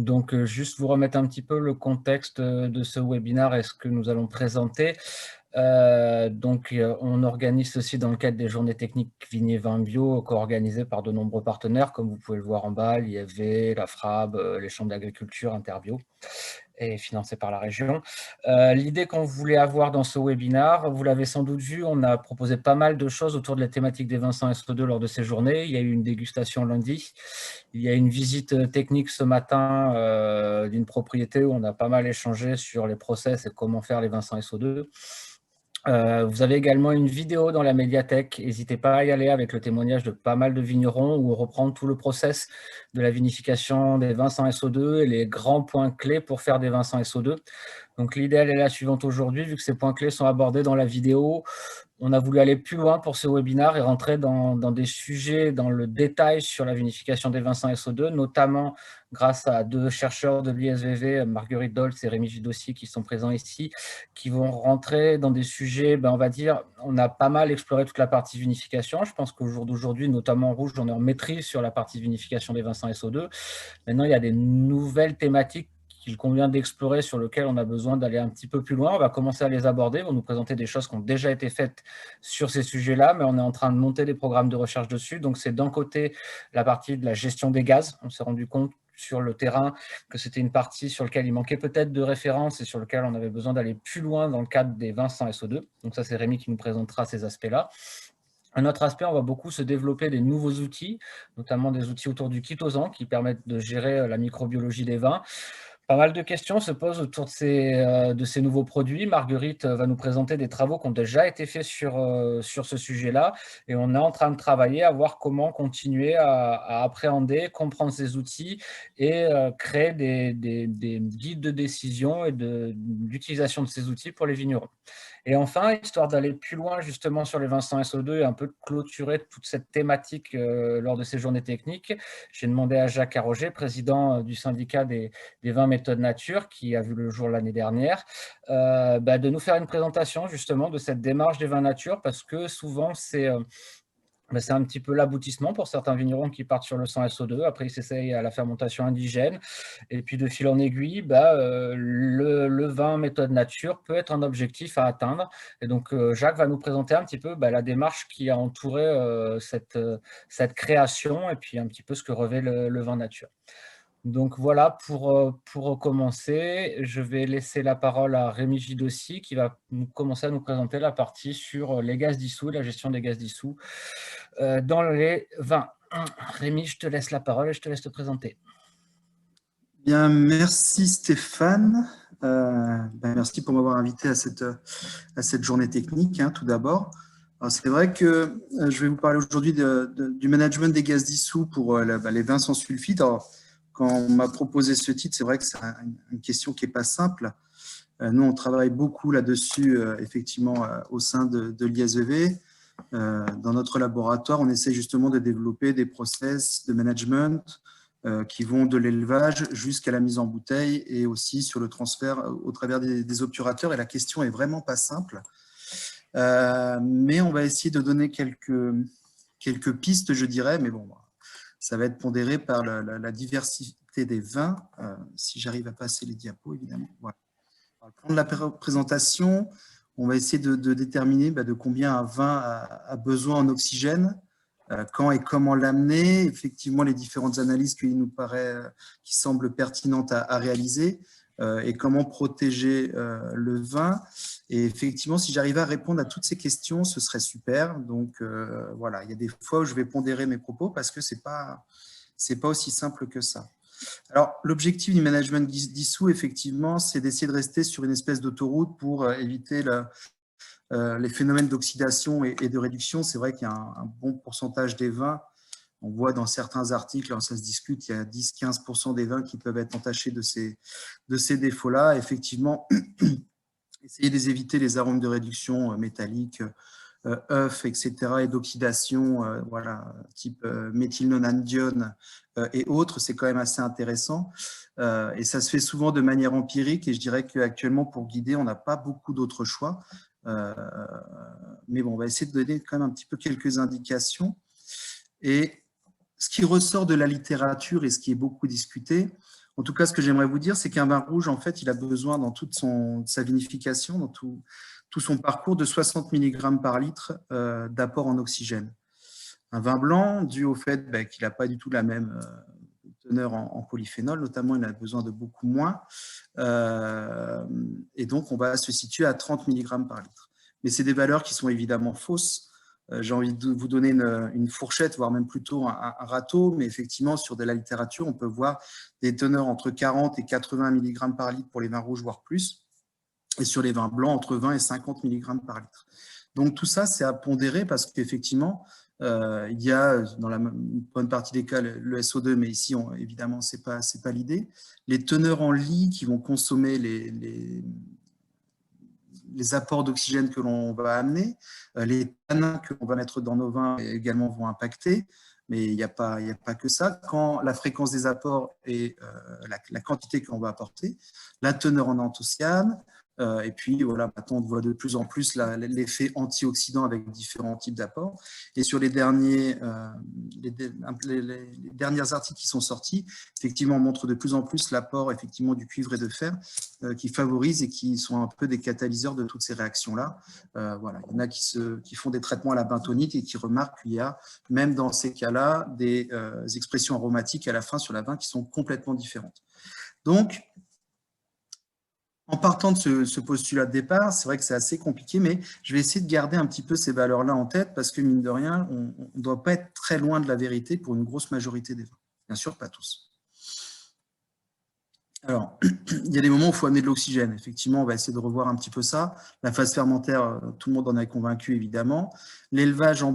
Donc, juste vous remettre un petit peu le contexte de ce webinaire et ce que nous allons présenter. On organise ceci dans le cadre des journées techniques Vignes et Vins Bio, co-organisées par de nombreux partenaires, comme vous pouvez le voir en bas, l'IFV, la FRAB, les chambres d'agriculture, Interbio, et financé par la région. L'idée qu'on voulait avoir dans ce webinaire, vous l'avez sans doute vu, on a proposé pas mal de choses autour de la thématique des vins sans SO2 lors de ces journées. Il y a eu une dégustation lundi, il y a une visite technique ce matin d'une propriété où on a pas mal échangé sur les process et comment faire les vins sans SO2. Vous avez également une vidéo dans la médiathèque, n'hésitez pas à y aller, avec le témoignage de pas mal de vignerons où on reprend tout le process de la vinification des vins sans SO2 et les grands points clés pour faire des vins sans SO2. Donc l'idée elle est la suivante aujourd'hui, vu que ces points clés sont abordés dans la vidéo, on a voulu aller plus loin pour ce webinaire et rentrer dans des sujets, dans le détail sur la vinification des vins sans SO2, notamment grâce à deux chercheurs de l'ISVV, Marguerite Doltz et Rémi Judossi, qui sont présents ici, qui vont rentrer dans des sujets, on va dire, on a pas mal exploré toute la partie vinification. Je pense qu'au jour d'aujourd'hui, notamment en rouge, on est en maîtrise sur la partie vinification des vins sans SO2. Maintenant, il y a des nouvelles thématiques qu'il convient d'explorer, sur lesquelles on a besoin d'aller un petit peu plus loin. On va commencer à les aborder, ils vont nous présenter des choses qui ont déjà été faites sur ces sujets-là, mais on est en train de monter des programmes de recherche dessus. Donc c'est d'un côté la partie de la gestion des gaz. On s'est rendu compte sur le terrain que c'était une partie sur laquelle il manquait peut-être de références et sur laquelle on avait besoin d'aller plus loin dans le cadre des vins sans SO2. Donc ça, c'est Rémi qui nous présentera ces aspects-là. Un autre aspect, on va beaucoup se développer des nouveaux outils, notamment des outils autour du chitosan qui permettent de gérer la microbiologie des vins. Pas mal de questions se posent autour de ces nouveaux produits. Marguerite va nous présenter des travaux qui ont déjà été faits sur ce sujet-là, et on est en train de travailler à voir comment continuer à appréhender, comprendre ces outils et créer des guides de décision et d'utilisation de ces outils pour les vignerons. Et enfin, histoire d'aller plus loin justement sur les vins sans SO2 et un peu de clôturer toute cette thématique lors de ces journées techniques, j'ai demandé à Jacques Arroger, président du syndicat des vins méthode nature, qui a vu le jour l'année dernière, de nous faire une présentation justement de cette démarche des vins nature, parce que souvent c'est un petit peu l'aboutissement pour certains vignerons qui partent sur le 100 SO2. Après, ils s'essayent à la fermentation indigène. Et puis, de fil en aiguille, le vin méthode nature peut être un objectif à atteindre. Et donc, Jacques va nous présenter un petit peu la démarche qui a entouré cette création et puis un petit peu ce que revêt le vin nature. Donc voilà, pour commencer, je vais laisser la parole à Rémi Gidossi qui va commencer à nous présenter la partie sur les gaz dissous, la gestion des gaz dissous dans les vins. Rémi, je te laisse la parole et je te laisse te présenter. Bien, merci Stéphane. Merci pour m'avoir invité à cette journée technique, tout d'abord. C'est vrai que je vais vous parler aujourd'hui du management des gaz dissous pour les vins sans sulfite. Alors, quand on m'a proposé ce titre, c'est vrai que c'est une question qui n'est pas simple. Nous, on travaille beaucoup là-dessus, effectivement, au sein de l'ISEV. Dans notre laboratoire, on essaie justement de développer des process de management qui vont de l'élevage jusqu'à la mise en bouteille et aussi sur le transfert au travers des obturateurs. Et la question est vraiment pas simple. Mais on va essayer de donner quelques pistes, je dirais, mais bon, ça va être pondéré par la diversité des vins. Si j'arrive à passer les diapos, évidemment. Voilà. On va prendre la présentation. On va essayer de déterminer de combien un vin a besoin en oxygène, quand et comment l'amener, effectivement les différentes analyses qui semblent pertinentes à réaliser, et comment protéger le vin. Et effectivement, si j'arrivais à répondre à toutes ces questions, ce serait super. Donc voilà, il y a des fois où je vais pondérer mes propos parce que c'est pas aussi simple que ça. Alors, l'objectif du management dissous, effectivement, c'est d'essayer de rester sur une espèce d'autoroute pour éviter les phénomènes d'oxydation et de réduction. C'est vrai qu'il y a un bon pourcentage des vins. On voit dans certains articles, alors ça se discute, il y a 10-15% des vins qui peuvent être entachés de ces défauts-là. Effectivement, essayer d'éviter les arômes de réduction métalliques, œufs, etc., et d'oxydation, voilà, type méthylnonadione et autres, c'est quand même assez intéressant. Et ça se fait souvent de manière empirique, et je dirais qu'actuellement, pour guider, on n'a pas beaucoup d'autres choix. Mais bon, on va essayer de donner quand même un petit peu quelques indications. Et ce qui ressort de la littérature et ce qui est beaucoup discuté, En tout cas, ce que j'aimerais vous dire, c'est qu'un vin rouge, en fait, il a besoin dans toute sa vinification, dans tout son parcours, de 60 mg par litre d'apport en oxygène. Un vin blanc, dû au fait qu'il n'a pas du tout la même teneur en polyphénol, notamment, il a besoin de beaucoup moins. Et donc, on va se situer à 30 mg par litre. Mais c'est des valeurs qui sont évidemment fausses. J'ai envie de vous donner une fourchette, voire même plutôt un râteau, mais effectivement, sur de la littérature, on peut voir des teneurs entre 40 et 80 mg par litre pour les vins rouges, voire plus, et sur les vins blancs, entre 20 et 50 mg par litre. Donc, tout ça, c'est à pondérer parce qu'effectivement, il y a dans la bonne partie des cas le SO2, mais ici, évidemment, ce n'est pas l'idée. Les teneurs en lit qui vont consommer les apports d'oxygène que l'on va amener, les tanins que l'on va mettre dans nos vins également vont impacter, mais il n'y a pas que ça. Quand la fréquence des apports et la quantité qu'on va apporter, la teneur en anthocyanes, et puis voilà, maintenant on voit de plus en plus l'effet antioxydant avec différents types d'apports. Et sur les derniers articles qui sont sortis, effectivement, on montre de plus en plus l'apport effectivement du cuivre et de fer qui favorisent et qui sont un peu des catalyseurs de toutes ces réactions-là. Voilà. Il y en a qui font des traitements à la bentonite et qui remarquent qu'il y a, même dans ces cas-là, des expressions aromatiques à la fin sur la vin qui sont complètement différentes. Donc, en partant de ce postulat de départ, c'est vrai que c'est assez compliqué, mais je vais essayer de garder un petit peu ces valeurs-là en tête parce que, mine de rien, on ne doit pas être très loin de la vérité pour une grosse majorité des vins. Bien sûr, pas tous. Alors, il y a des moments où il faut amener de l'oxygène. Effectivement, on va essayer de revoir un petit peu ça. La phase fermentaire, tout le monde en est convaincu, évidemment. L'élevage en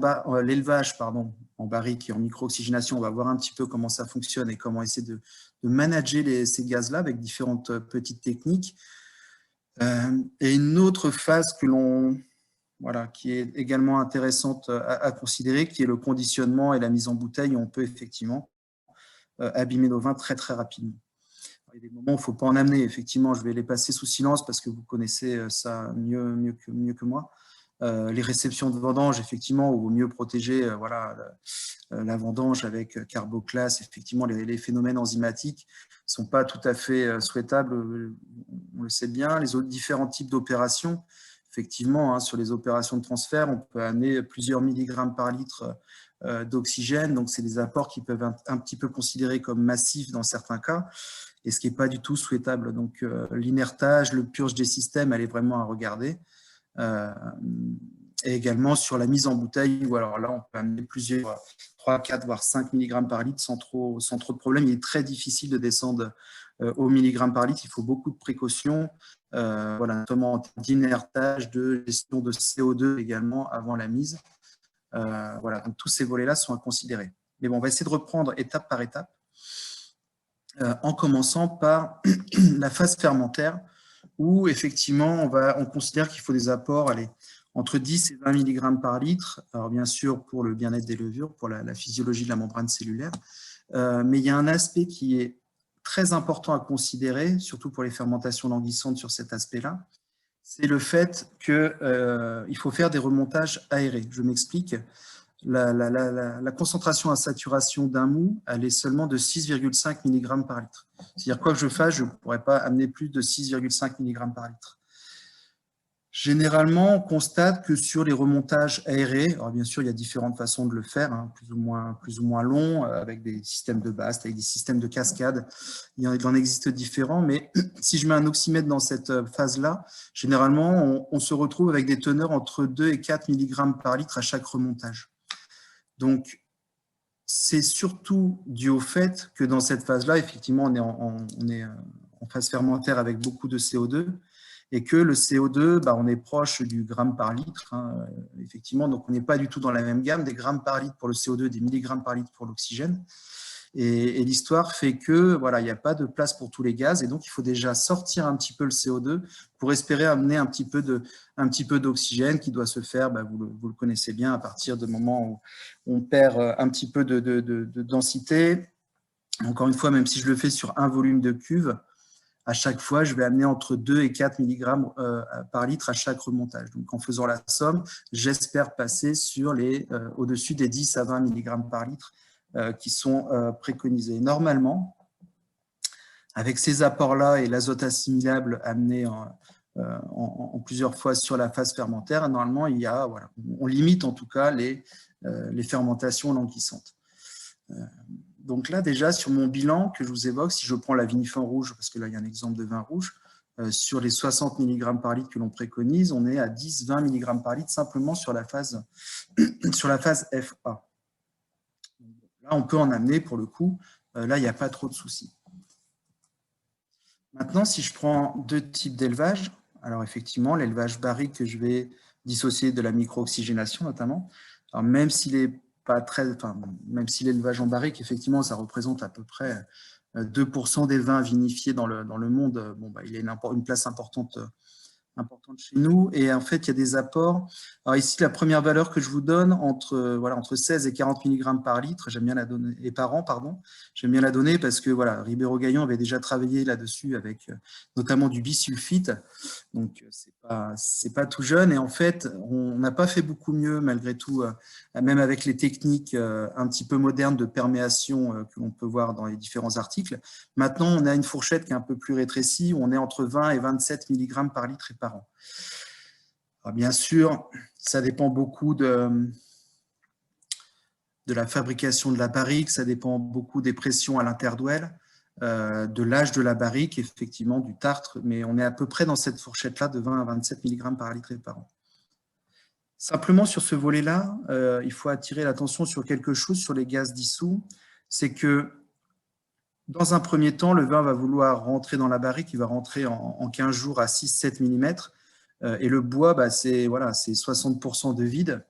barrique et en micro-oxygénation, on va voir un petit peu comment ça fonctionne et comment essayer de manager ces gaz-là avec différentes petites techniques. Et une autre phase qui est également intéressante à considérer, qui est le conditionnement et la mise en bouteille. On peut effectivement abîmer nos vins très, très rapidement. Il y a des moments où il ne faut pas en amener. Effectivement, je vais les passer sous silence parce que vous connaissez ça mieux que moi. Les réceptions de vendange, effectivement, où il vaut mieux protéger la vendange avec carboclasse. Effectivement, les phénomènes enzymatiques ne sont pas tout à fait souhaitables, on le sait bien. Les autres différents types d'opérations, effectivement, sur les opérations de transfert, on peut amener plusieurs milligrammes par litre d'oxygène. Donc, c'est des apports qui peuvent être un petit peu considérés comme massifs dans certains cas, et ce qui n'est pas du tout souhaitable. Donc, l'inertage, le purge des systèmes, elle est vraiment à regarder. Et également sur la mise en bouteille, où alors là, on peut amener plusieurs, 3, 4, voire 5 mg par litre sans trop de problème. Il est très difficile de descendre au milligramme par litre. Il faut beaucoup de précautions, notamment en termes d'inertage, de gestion de CO2 également avant la mise. Donc tous ces volets-là sont à considérer. Mais bon, on va essayer de reprendre étape par étape, en commençant par la phase fermentaire, où effectivement, on considère qu'il faut des apports entre 10 et 20 mg par litre. Alors bien sûr, pour le bien-être des levures, pour la physiologie de la membrane cellulaire. Mais il y a un aspect qui est très important à considérer, surtout pour les fermentations languissantes sur cet aspect-là, c'est le fait qu'il faut faire des remontages aérés. Je m'explique. La concentration à saturation d'un mou, elle est seulement de 6,5 mg par litre. C'est-à-dire, quoi que je fasse, je ne pourrais pas amener plus de 6,5 mg par litre. Généralement, on constate que sur les remontages aérés, alors bien sûr, il y a différentes façons de le faire, plus ou moins longs, avec des systèmes de baste, avec des systèmes de cascade. Il en existe différents, mais si je mets un oxymètre dans cette phase-là, généralement, on se retrouve avec des teneurs entre 2 et 4 mg par litre à chaque remontage. Donc, c'est surtout dû au fait que dans cette phase-là, effectivement, on est en phase fermentaire avec beaucoup de CO2, et que le CO2, on est proche du gramme par litre, effectivement, donc on n'est pas du tout dans la même gamme, des grammes par litre pour le CO2, des milligrammes par litre pour l'oxygène. Et l'histoire fait que il n'y a pas de place pour tous les gaz, et donc il faut déjà sortir un petit peu le CO2 pour espérer amener un petit peu d'oxygène qui doit se faire, vous le connaissez bien, à partir du moment où on perd un petit peu de densité. Encore une fois, même si je le fais sur un volume de cuve, à chaque fois, je vais amener entre 2 et 4 mg par litre à chaque remontage. Donc, en faisant la somme, j'espère passer au-dessus des 10 à 20 mg par litre qui sont préconisés. Normalement, avec ces apports-là et l'azote assimilable amené en plusieurs fois sur la phase fermentaire, normalement, voilà, on limite en tout cas les fermentations languissantes. Donc là, déjà, sur mon bilan que je vous évoque, si je prends la vinifin rouge, parce que là, il y a un exemple de vin rouge, sur les 60 mg par litre que l'on préconise, on est à 10-20 mg par litre simplement sur la phase FA. Là, on peut en amener, pour le coup, là, il n'y a pas trop de soucis. Maintenant, si je prends deux types d'élevage, alors effectivement, l'élevage barrique que je vais dissocier de la micro-oxygénation notamment, alors même s'il est pas très, enfin, même si l'élevage en barrique, effectivement, ça représente à peu près 2% des vins vinifiés dans le monde, bon, bah, il a une place importante chez nous. Et en fait, il y a des apports. Alors ici, la première valeur que je vous donne, entre 16 et 40 mg par litre, j'aime bien la donner, et par an, pardon, j'aime bien la donner parce que voilà, Ribéreau-Gaillon avait déjà travaillé là-dessus avec notamment du bisulfite. Donc, c'est pas tout jeune. Et en fait, on n'a pas fait beaucoup mieux malgré tout, même avec les techniques un petit peu modernes de perméation que l'on peut voir dans les différents articles. Maintenant, on a une fourchette qui est un peu plus rétrécie, où on est entre 20 et 27 mg par litre et par an. Alors, bien sûr, ça dépend beaucoup de la fabrication de la barrique, ça dépend beaucoup des pressions à l'interdouel, de l'âge de la barrique, effectivement, du tartre, mais on est à peu près dans cette fourchette-là de 20 à 27 mg par litre et par an. Simplement, sur ce volet-là, il faut attirer l'attention sur quelque chose, sur les gaz dissous, c'est que dans un premier temps, le vin va vouloir rentrer dans la barrique, il va rentrer en 15 jours à 6-7 mm, et le bois, bah, c'est 60% de vide.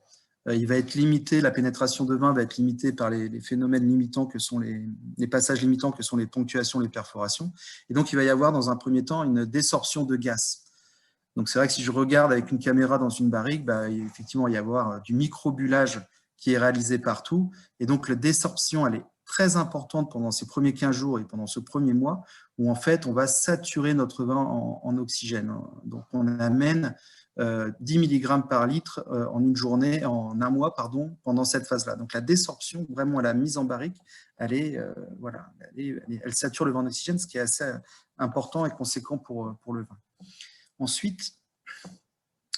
Il va être limité, la pénétration de vin va être limitée par les phénomènes limitants que sont les passages limitants que sont les ponctuations, les perforations. Et donc, il va y avoir dans un premier temps une désorption de gaz. Donc, c'est vrai que si je regarde avec une caméra dans une barrique, bah, effectivement, il va y avoir du microbullage qui est réalisé partout. Et donc, la désorption, elle est très importante pendant ces premiers 15 jours et pendant ce premier mois où, en fait, on va saturer notre vin en oxygène. Donc, on amène 10 mg par litre en une journée, en un mois, pardon, pendant cette phase-là. Donc, la désorption, vraiment, la mise en barrique, elle sature le vin en oxygène, ce qui est assez important et conséquent pour le vin. Ensuite,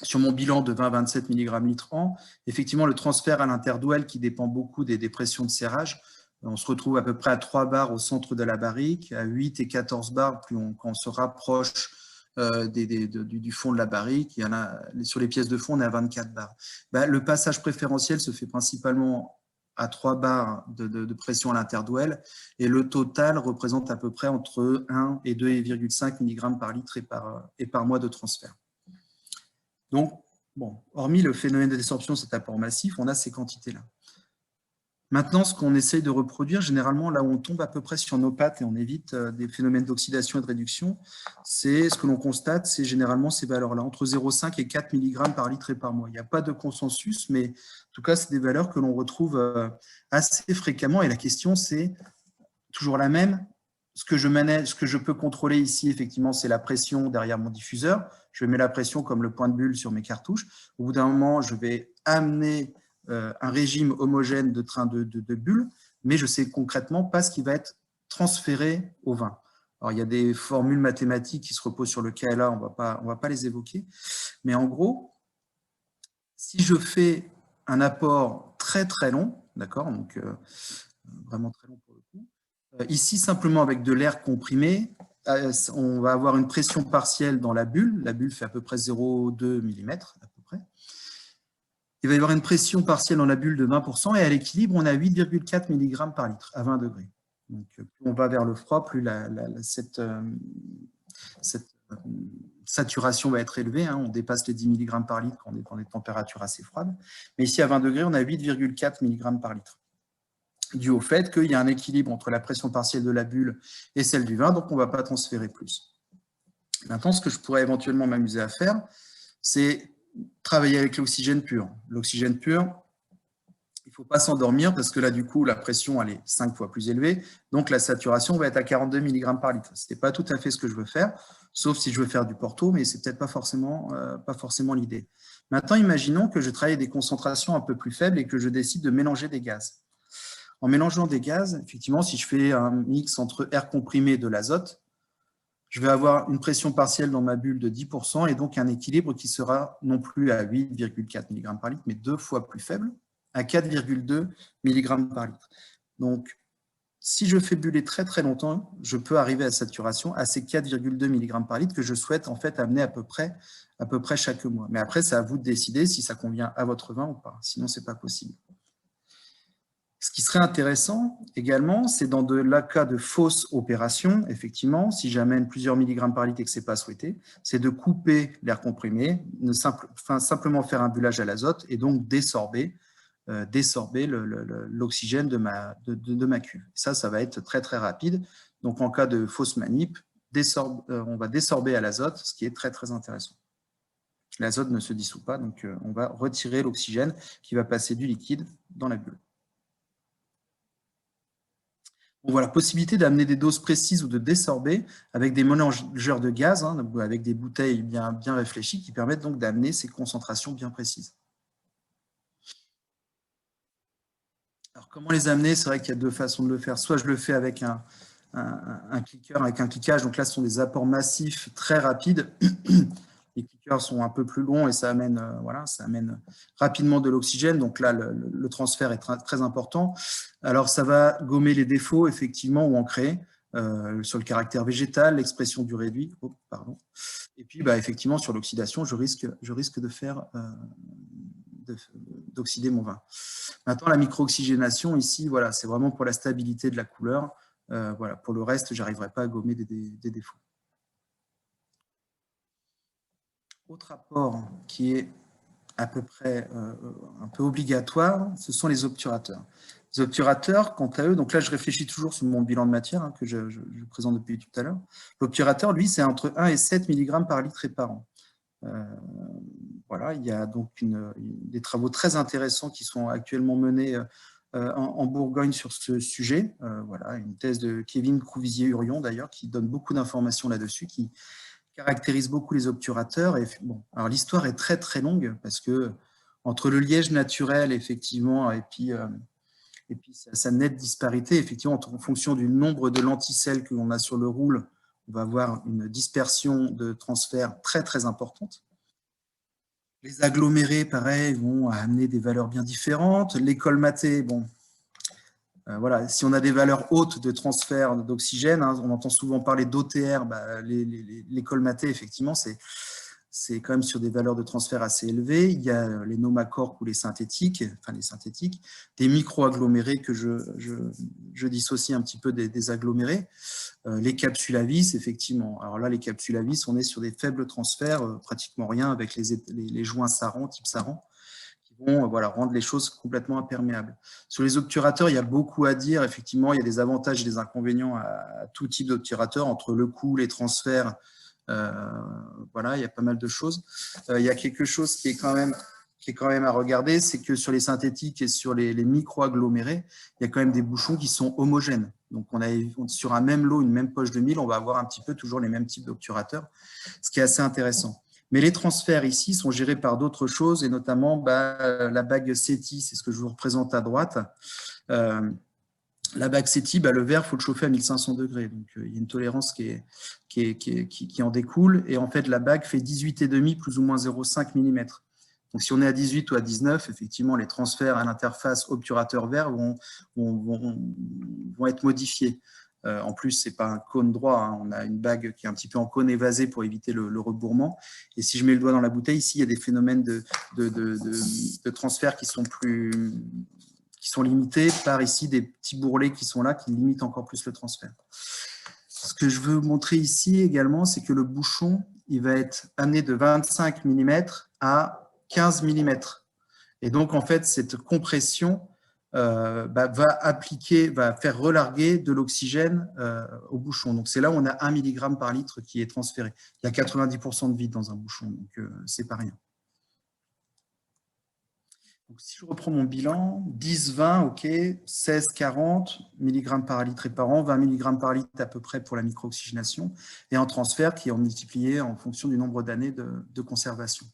sur mon bilan de 20-27 mg litre an, effectivement, le transfert à l'interdouel qui dépend beaucoup des pressions de serrage, on se retrouve à peu près à 3 bars au centre de la barrique, à 8 et 14 bars quand on se rapproche du fond de la barrique. Il y en a, sur les pièces de fond, on est à 24 bars. Bah, le passage préférentiel se fait principalement à 3 bars de pression à l'interdouel, et le total représente à peu près entre 1 et 2,5 mg par litre et par mois de transfert. Donc, bon, hormis le phénomène de désorption, cet apport massif, on a ces quantités-là. Maintenant, ce qu'on essaye de reproduire, généralement, là où on tombe à peu près sur nos pattes et on évite des phénomènes d'oxydation et de réduction, c'est ce que l'on constate, c'est généralement ces valeurs-là, entre 0,5 et 4 mg par litre et par mois. Il n'y a pas de consensus, mais en tout cas, c'est des valeurs que l'on retrouve assez fréquemment. Et la question, c'est toujours la même. Ce que je peux contrôler ici, effectivement, c'est la pression derrière mon diffuseur. Je mets la pression comme le point de bulle sur mes cartouches. Au bout d'un moment, je vais amener un régime homogène de train de bulles, mais je ne sais concrètement pas ce qui va être transféré au vin. Alors, il y a des formules mathématiques qui se reposent sur le KLA, on va pas les évoquer. Mais en gros, si je fais un apport très très long, d'accord, donc vraiment très long pour le coup, ici simplement avec de l'air comprimé, on va avoir une pression partielle dans la bulle. La bulle fait à peu près 0,2 mm à peu près. Il va y avoir une pression partielle dans la bulle de 20% et à l'équilibre, on a 8,4 mg par litre à 20 degrés. Donc, plus on va vers le froid, plus cette saturation va être élevée. On dépasse les 10 mg par litre quand on est dans des températures assez froides. Mais ici, à 20 degrés, on a 8,4 mg par litre, dû au fait qu'il y a un équilibre entre la pression partielle de la bulle et celle du vin, donc on ne va pas transférer plus. Maintenant, ce que je pourrais éventuellement m'amuser à faire, c'est travailler avec l'oxygène pur. L'oxygène pur, il ne faut pas s'endormir parce que là, du coup, la pression elle est 5 fois plus élevée. Donc, la saturation va être à 42 mg par litre. Ce n'est pas tout à fait ce que je veux faire, sauf si je veux faire du Porto, mais ce n'est peut-être pas forcément l'idée. Maintenant, imaginons que je travaille à des concentrations un peu plus faibles et que je décide de mélanger des gaz. En mélangeant des gaz, effectivement, si je fais un mix entre air comprimé et de l'azote, je vais avoir une pression partielle dans ma bulle de 10% et donc un équilibre qui sera non plus à 8,4 mg par litre, mais 2 fois plus faible, à 4,2 mg par litre. Donc, si je fais buller très très longtemps, je peux arriver à saturation à ces 4,2 mg par litre que je souhaite en fait amener à peu près chaque mois. Mais après, c'est à vous de décider si ça convient à votre vin ou pas. Sinon, ce n'est pas possible. Ce qui serait intéressant également, c'est dans le cas de fausses opérations, effectivement, si j'amène plusieurs milligrammes par litre et que ce n'est pas souhaité, c'est de couper l'air comprimé, simplement faire un bullage à l'azote et donc désorber l'oxygène de ma cuve. Ça va être très très rapide. Donc en cas de fausse manip, on va désorber à l'azote, ce qui est très très intéressant. L'azote ne se dissout pas, donc on va retirer l'oxygène qui va passer du liquide dans la bulle. On voit la possibilité d'amener des doses précises ou de désorber avec des mélangeurs de gaz, avec des bouteilles bien réfléchies qui permettent donc d'amener ces concentrations bien précises. Alors, comment les amener? C'est vrai qu'il y a deux façons de le faire. Soit je le fais avec un clicker, avec un cliquage. Donc là, ce sont des apports massifs très rapides. Les clickers sont un peu plus longs et ça amène rapidement de l'oxygène. Donc là, le transfert est très important. Alors, ça va gommer les défauts, effectivement, ou en créer sur le caractère végétal, l'expression du réduit. Et puis, effectivement, sur l'oxydation, je risque de faire d'oxyder mon vin. Maintenant, la micro-oxygénation, ici, voilà, c'est vraiment pour la stabilité de la couleur. Voilà, pour le reste, je n'arriverai pas à gommer des défauts. Autre apport qui est à peu près un peu obligatoire, ce sont les obturateurs. Les obturateurs, quant à eux, donc là je réfléchis toujours sur mon bilan de matière que je présente depuis tout à l'heure. L'obturateur, lui, c'est entre 1 et 7 mg par litre et par an. Voilà, il y a donc des travaux très intéressants qui sont actuellement menés en Bourgogne sur ce sujet. Voilà, une thèse de Kevin Crouvizier-Hurion d'ailleurs qui donne beaucoup d'informations là-dessus, qui caractérise beaucoup les obturateurs. Et bon, alors l'histoire est très très longue parce que entre le liège naturel effectivement et puis sa nette disparité, effectivement en fonction du nombre de lenticelles que l'on a sur le roule, on va avoir une dispersion de transfert très très importante. Les agglomérés, pareil, vont amener des valeurs bien différentes. Les colmatés, bon, voilà, si on a des valeurs hautes de transfert d'oxygène, on entend souvent parler d'OTR, les colmatés, effectivement, c'est quand même sur des valeurs de transfert assez élevées. Il y a les nomacorques ou les synthétiques, des micro-agglomérés que je dissocie un petit peu des agglomérés. Les capsules à vis, effectivement. Alors là, les capsules à vis, on est sur des faibles transferts, pratiquement rien avec les joints Saran, type Saran, qui vont rendre les choses complètement imperméables. Sur les obturateurs, il y a beaucoup à dire. Effectivement, il y a des avantages et des inconvénients à tout type d'obturateur, entre le coût, les transferts. Voilà, il y a pas mal de choses. Il y a quelque chose qui est quand même à regarder, c'est que sur les synthétiques et sur les micro-agglomérés, il y a quand même des bouchons qui sont homogènes. Donc, sur un même lot, une même poche de mille, on va avoir un petit peu toujours les mêmes types d'obturateurs, ce qui est assez intéressant. Mais les transferts ici sont gérés par d'autres choses, et notamment la bague CETI, c'est ce que je vous représente à droite. La bague CETI, le verre, il faut le chauffer à 1500 degrés. Donc, il y a une tolérance qui en découle. Et en fait, la bague fait 18,5 plus ou moins 0,5 mm. Donc, si on est à 18 ou à 19, effectivement, les transferts à l'interface obturateur-verre vont être modifiés. En plus, ce n'est pas un cône droit. On a une bague qui est un petit peu en cône évasé pour éviter le rebourrement. Et si je mets le doigt dans la bouteille, ici, il y a des phénomènes de transfert qui sont limités par ici des petits bourrelets qui sont là, qui limitent encore plus le transfert. Ce que je veux vous montrer ici également, c'est que le bouchon, il va être amené de 25 mm à 15 mm. Et donc, en fait, cette compression va faire relarguer de l'oxygène au bouchon. Donc, c'est là où on a 1 mg par litre qui est transféré. Il y a 90% de vide dans un bouchon, donc c'est pas rien. Donc, si je reprends mon bilan, 10-20, OK, 16-40 mg par litre et par an, 20 mg par litre à peu près pour la micro-oxygénation, et en transfert qui est multiplié en fonction du nombre d'années de conservation.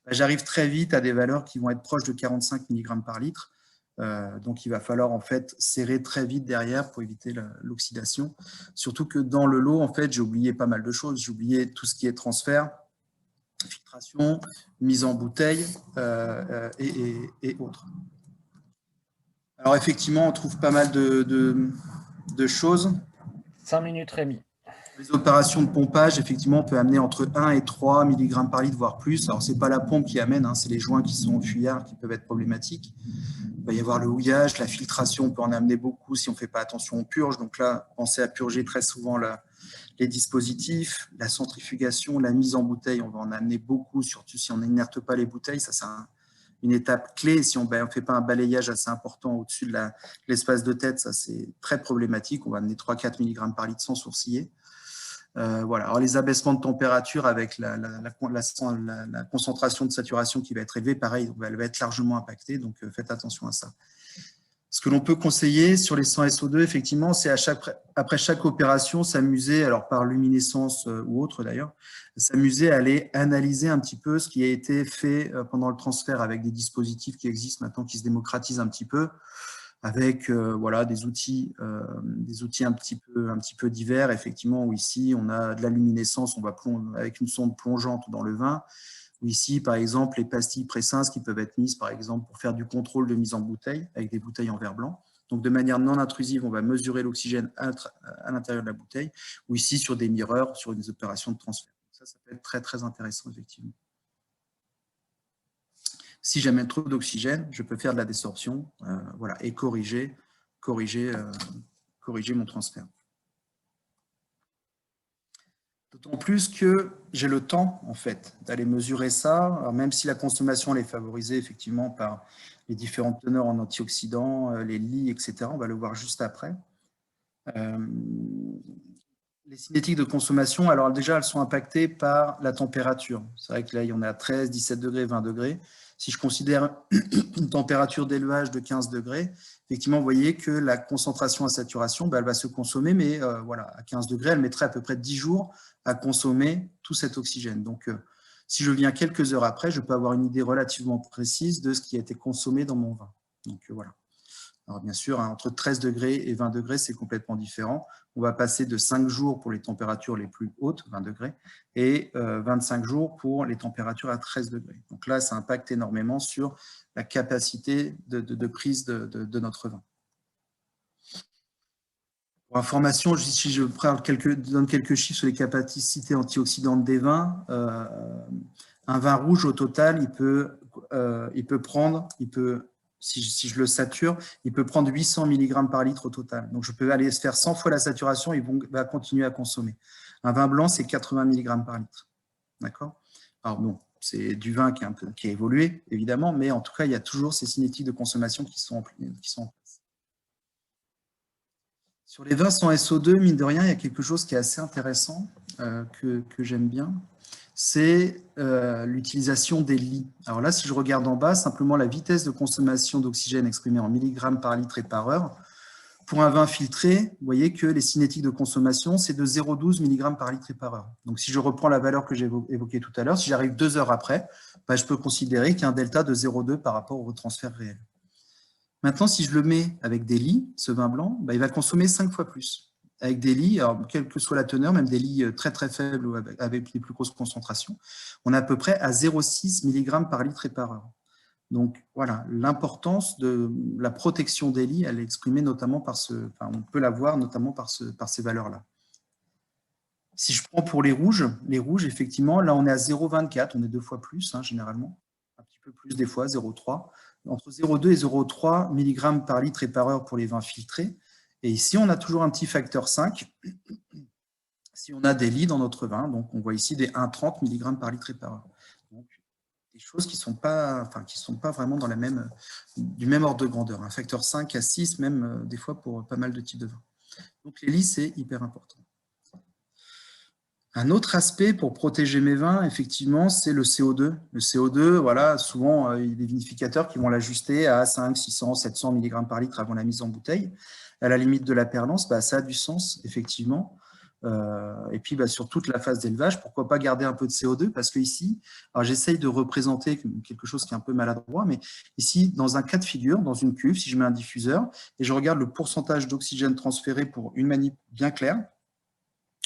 J'arrive très vite à des valeurs qui vont être proches de 45 mg par litre. Donc, il va falloir en fait serrer très vite derrière pour éviter l'oxydation. Surtout que dans le lot, en fait, j'ai oublié pas mal de choses. J'ai oublié tout ce qui est transfert, filtration, mise en bouteille et autres. Alors, effectivement, on trouve pas mal de choses. 5 minutes, Rémi. Les opérations de pompage, effectivement, on peut amener entre 1 et 3 mg par litre, voire plus. Alors, ce n'est pas la pompe qui amène, c'est les joints qui sont au fuyard qui peuvent être problématiques. Il va y avoir le houillage, la filtration, on peut en amener beaucoup si on ne fait pas attention, on purge. Donc là, pensez à purger très souvent les dispositifs, la centrifugation, la mise en bouteille, on va en amener beaucoup, surtout si on n'inerte pas les bouteilles. Ça, c'est une étape clé. Si on ne fait pas un balayage assez important au-dessus de l'espace de tête, ça, c'est très problématique. On va amener 3-4 mg par litre sans sourciller. Voilà. Alors, les abaissements de température avec la concentration de saturation qui va être élevée, pareil, elle va être largement impactée, donc faites attention à ça. Ce que l'on peut conseiller sur les 100 SO2, effectivement, c'est après chaque opération, s'amuser, alors par luminescence ou autre d'ailleurs, s'amuser à aller analyser un petit peu ce qui a été fait pendant le transfert avec des dispositifs qui existent maintenant, qui se démocratisent un petit peu, avec voilà, des outils un petit peu divers, effectivement, où ici, on a de la luminescence, on va avec une sonde plongeante dans le vin, ou ici, par exemple, les pastilles Pressens qui peuvent être mises, par exemple, pour faire du contrôle de mise en bouteille, avec des bouteilles en verre blanc. Donc, de manière non intrusive, on va mesurer l'oxygène à l'intérieur de la bouteille, ou ici, sur des mirreurs, sur des opérations de transfert. Ça peut être très, très intéressant, effectivement. Si j'amène trop d'oxygène, je peux faire de la désorption voilà, et corriger mon transfert. D'autant plus que j'ai le temps, en fait, d'aller mesurer ça. Alors, même si la consommation elle est favorisée, effectivement, par les différentes teneurs en antioxydants, les lits, etc., on va le voir juste après. Les cinétiques de consommation, alors déjà, elles sont impactées par la température. C'est vrai que là, il y en a 13, 17 degrés, 20 degrés. Si je considère une température d'élevage de 15 degrés, effectivement, vous voyez que la concentration à saturation, elle va se consommer, mais voilà, à 15 degrés, elle mettrait à peu près 10 jours à consommer tout cet oxygène. Donc, si je viens quelques heures après, je peux avoir une idée relativement précise de ce qui a été consommé dans mon vin. Donc, voilà. Alors, bien sûr, entre 13 degrés et 20 degrés, c'est complètement différent. On va passer de 5 jours pour les températures les plus hautes, 20 degrés, et 25 jours pour les températures à 13 degrés. Donc là, ça impacte énormément sur la capacité de prise de notre vin. Pour information, si je donne quelques chiffres sur les capacités antioxydantes des vins, un vin rouge, au total, si je le sature, il peut prendre 800 mg par litre au total. Donc, je peux aller se faire 100 fois la saturation et il va continuer à consommer. Un vin blanc, c'est 80 mg par litre. D'accord ? Alors, bon, c'est du vin qui a évolué, évidemment, mais en tout cas, il y a toujours ces cinétiques de consommation qui sont en place. Sur les vins sans SO2, mine de rien, il y a quelque chose qui est assez intéressant, que j'aime bien. C'est l'utilisation des lits. Alors là, si je regarde en bas, simplement la vitesse de consommation d'oxygène exprimée en milligrammes par litre et par heure. Pour un vin filtré, vous voyez que les cinétiques de consommation, c'est de 0,12 mg par litre et par heure. Donc, si je reprends la valeur que j'ai évoquée tout à l'heure, si j'arrive 2 heures après, je peux considérer qu'il y a un delta de 0,2 par rapport au transfert réel. Maintenant, si je le mets avec des lits, ce vin blanc, il va consommer 5 fois plus. Avec des lits, alors, quelle que soit la teneur, même des lits très très faibles ou avec les plus grosses concentrations, on est à peu près à 0,6 mg par litre et par heure. Donc voilà, l'importance de la protection des lits, elle est exprimée notamment on peut la voir notamment par ces valeurs-là. Si je prends pour les rouges, effectivement, là on est à 0,24, on est 2 fois plus généralement, un petit peu plus des fois, 0,3, entre 0,2 et 0,3 mg par litre et par heure pour les vins filtrés. Et ici, on a toujours un petit facteur 5, si on a des lits dans notre vin, donc on voit ici des 1,30 mg par litre et par heure. Donc, des choses qui ne sont pas vraiment du même ordre de grandeur. Un facteur 5 à 6, même des fois pour pas mal de types de vins. Donc les lits, c'est hyper important. Un autre aspect pour protéger mes vins, effectivement, c'est le CO2. Le CO2, voilà, souvent, il y a des vinificateurs qui vont l'ajuster à 5, 600, 700 mg par litre avant la mise en bouteille. À la limite de la perlance, ça a du sens, effectivement. Et puis sur toute la phase d'élevage, pourquoi pas garder un peu de CO2, parce que ici, alors j'essaye de représenter quelque chose qui est un peu maladroit, mais ici, dans un cas de figure, dans une cuve, si je mets un diffuseur et je regarde le pourcentage d'oxygène transféré pour une manip bien claire,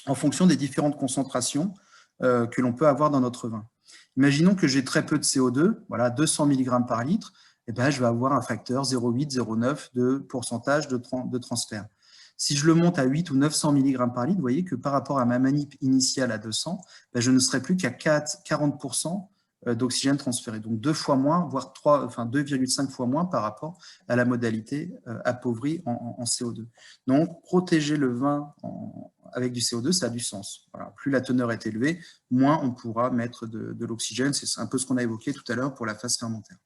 en fonction des différentes concentrations que l'on peut avoir dans notre vin. Imaginons que j'ai très peu de CO2, voilà, 200 mg par litre, et ben, je vais avoir un facteur 0,8, 0,9 de pourcentage de transfert. Si je le monte à 8 ou 900 mg par litre, vous voyez que par rapport à ma manip initiale à 200, ben, je ne serai plus qu'à 40% d'oxygène transféré, donc 2 fois moins, voire 2,5 fois moins par rapport à la modalité appauvrie en CO2. Donc, protéger le vin avec du CO2, ça a du sens. Voilà. Plus la teneur est élevée, moins on pourra mettre de l'oxygène. C'est un peu ce qu'on a évoqué tout à l'heure pour la phase fermentaire.